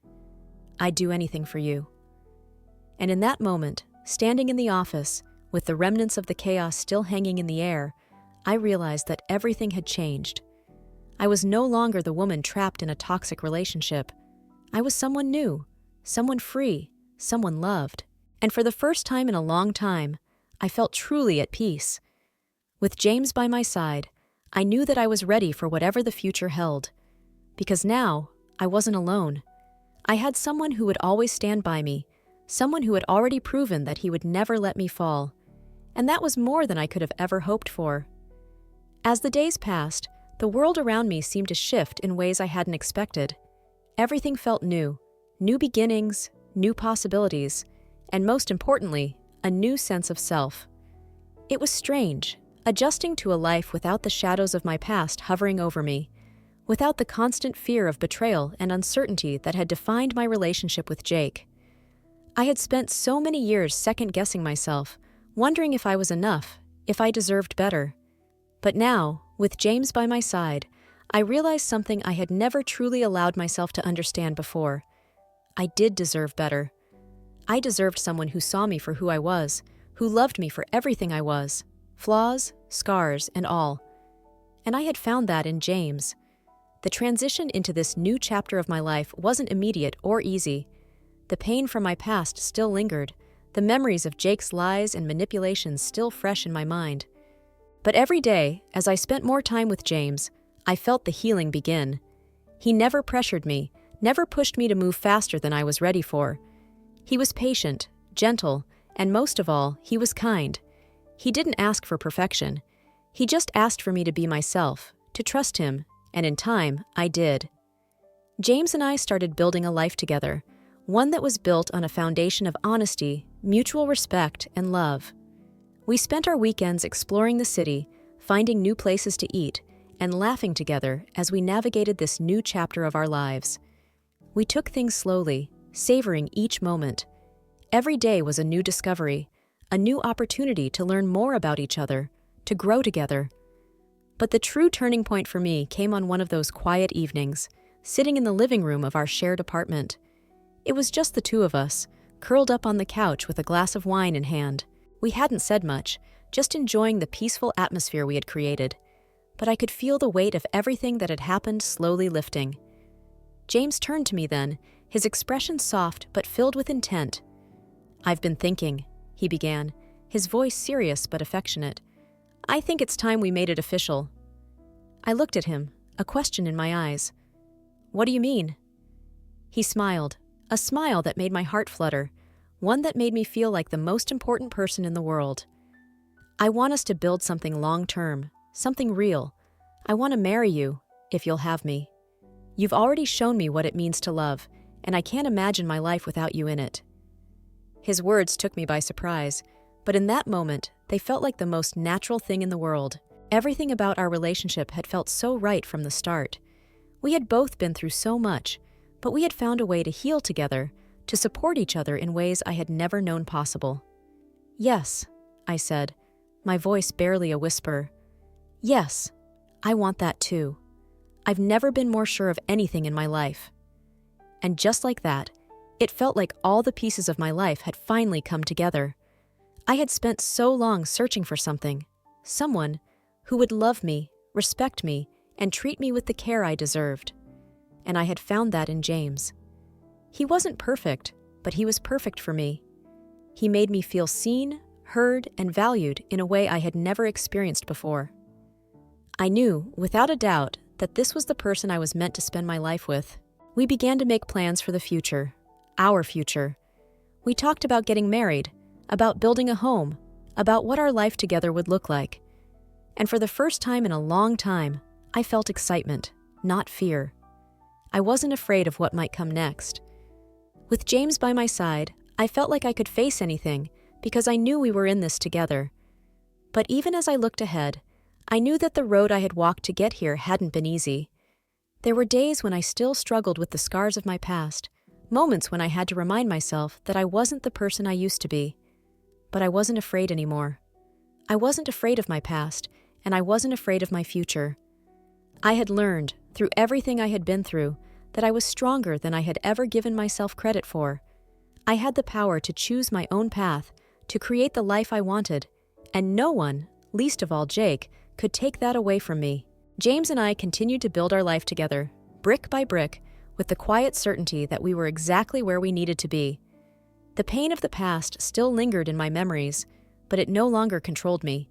"I'd do anything for you." And in that moment, standing in the office, with the remnants of the chaos still hanging in the air, I realized that everything had changed. I was no longer the woman trapped in a toxic relationship. I was someone new, someone free, someone loved. And for the first time in a long time, I felt truly at peace. With James by my side, I knew that I was ready for whatever the future held. Because now, I wasn't alone. I had someone who would always stand by me, someone who had already proven that he would never let me fall. And that was more than I could have ever hoped for. As the days passed, the world around me seemed to shift in ways I hadn't expected. Everything felt new beginnings, new possibilities, and most importantly, a new sense of self. It was strange, adjusting to a life without the shadows of my past hovering over me, without the constant fear of betrayal and uncertainty that had defined my relationship with Jake. I had spent so many years second-guessing myself, wondering if I was enough, if I deserved better. But now, With James by my side, I realized something I had never truly allowed myself to understand before. I did deserve better. I deserved someone who saw me for who I was, who loved me for everything I was, flaws, scars, and all. And I had found that in James. The transition into this new chapter of my life wasn't immediate or easy. The pain from my past still lingered, the memories of Jake's lies and manipulations still fresh in my mind. But every day, as I spent more time with James, I felt the healing begin. He never pressured me, never pushed me to move faster than I was ready for. He was patient, gentle, and most of all, he was kind. He didn't ask for perfection. He just asked for me to be myself, to trust him, and in time, I did. James and I started building a life together, one that was built on a foundation of honesty, mutual respect, and love. We spent our weekends exploring the city, finding new places to eat, and laughing together as we navigated this new chapter of our lives. We took things slowly, savoring each moment. Every day was a new discovery, a new opportunity to learn more about each other, to grow together. But the true turning point for me came on one of those quiet evenings, sitting in the living room of our shared apartment. It was just the two of us, curled up on the couch with a glass of wine in hand. We hadn't said much, just enjoying the peaceful atmosphere we had created. But I could feel the weight of everything that had happened slowly lifting. James turned to me then, his expression soft but filled with intent. "I've been thinking," he began, his voice serious but affectionate. "I think it's time we made it official." I looked at him, a question in my eyes. "What do you mean?" He smiled, a smile that made my heart flutter, one that made me feel like the most important person in the world. "I want us to build something long-term, something real. I want to marry you, if you'll have me. You've already shown me what it means to love, and I can't imagine my life without you in it." His words took me by surprise, but in that moment, they felt like the most natural thing in the world. Everything about our relationship had felt so right from the start. We had both been through so much, but we had found a way to heal together, to support each other in ways I had never known possible. "Yes," I said, my voice barely a whisper. "Yes, I want that too. I've never been more sure of anything in my life." And just like that, it felt like all the pieces of my life had finally come together. I had spent so long searching for someone who would love me, respect me, and treat me with the care I deserved. And I had found that in James. He wasn't perfect, but he was perfect for me. He made me feel seen, heard, and valued in a way I had never experienced before. I knew, without a doubt, that this was the person I was meant to spend my life with. We began to make plans for the future, our future. We talked about getting married, about building a home, about what our life together would look like. And for the first time in a long time, I felt excitement, not fear. I wasn't afraid of what might come next. With James by my side, I felt like I could face anything because I knew we were in this together. But even as I looked ahead, I knew that the road I had walked to get here hadn't been easy. There were days when I still struggled with the scars of my past, moments when I had to remind myself that I wasn't the person I used to be. But I wasn't afraid anymore. I wasn't afraid of my past, and I wasn't afraid of my future. I had learned, through everything I had been through, that I was stronger than I had ever given myself credit for. I had the power to choose my own path, to create the life I wanted, and no one, least of all Jake, could take that away from me. James and I continued to build our life together, brick by brick, with the quiet certainty that we were exactly where we needed to be. The pain of the past still lingered in my memories, but it no longer controlled me.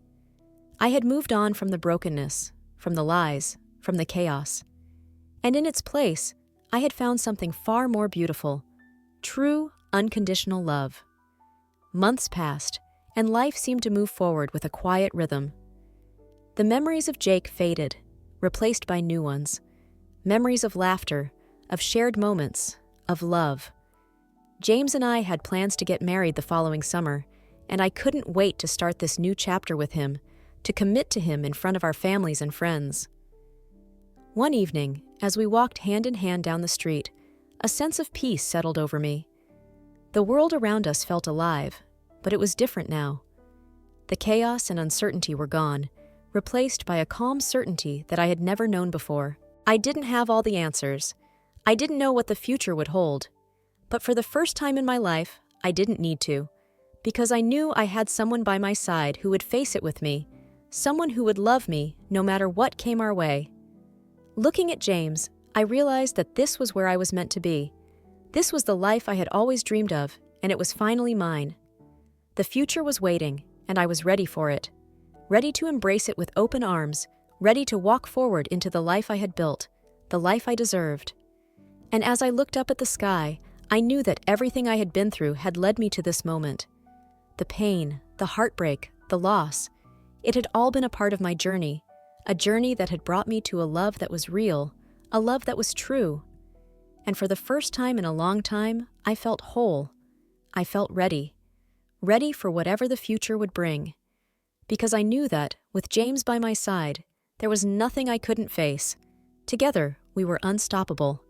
I had moved on from the brokenness, from the lies, from the chaos. And in its place, I had found something far more beautiful, true, unconditional love. Months passed, and life seemed to move forward with a quiet rhythm. The memories of Jake faded, replaced by new ones. Memories of laughter, of shared moments, of love. James and I had plans to get married the following summer, and I couldn't wait to start this new chapter with him, to commit to him in front of our families and friends. One evening, as we walked hand in hand down the street, a sense of peace settled over me. The world around us felt alive, but it was different now. The chaos and uncertainty were gone, replaced by a calm certainty that I had never known before. I didn't have all the answers. I didn't know what the future would hold. But for the first time in my life, I didn't need to, because I knew I had someone by my side who would face it with me, someone who would love me no matter what came our way. Looking at James, I realized that this was where I was meant to be. This was the life I had always dreamed of, and it was finally mine. The future was waiting, and I was ready for it. Ready to embrace it with open arms, ready to walk forward into the life I had built, the life I deserved. And as I looked up at the sky, I knew that everything I had been through had led me to this moment. The pain, the heartbreak, the loss, it had all been a part of my journey, a journey that had brought me to a love that was real, a love that was true. And for the first time in a long time, I felt whole. I felt ready. Ready for whatever the future would bring. Because I knew that, with James by my side, there was nothing I couldn't face. Together, we were unstoppable.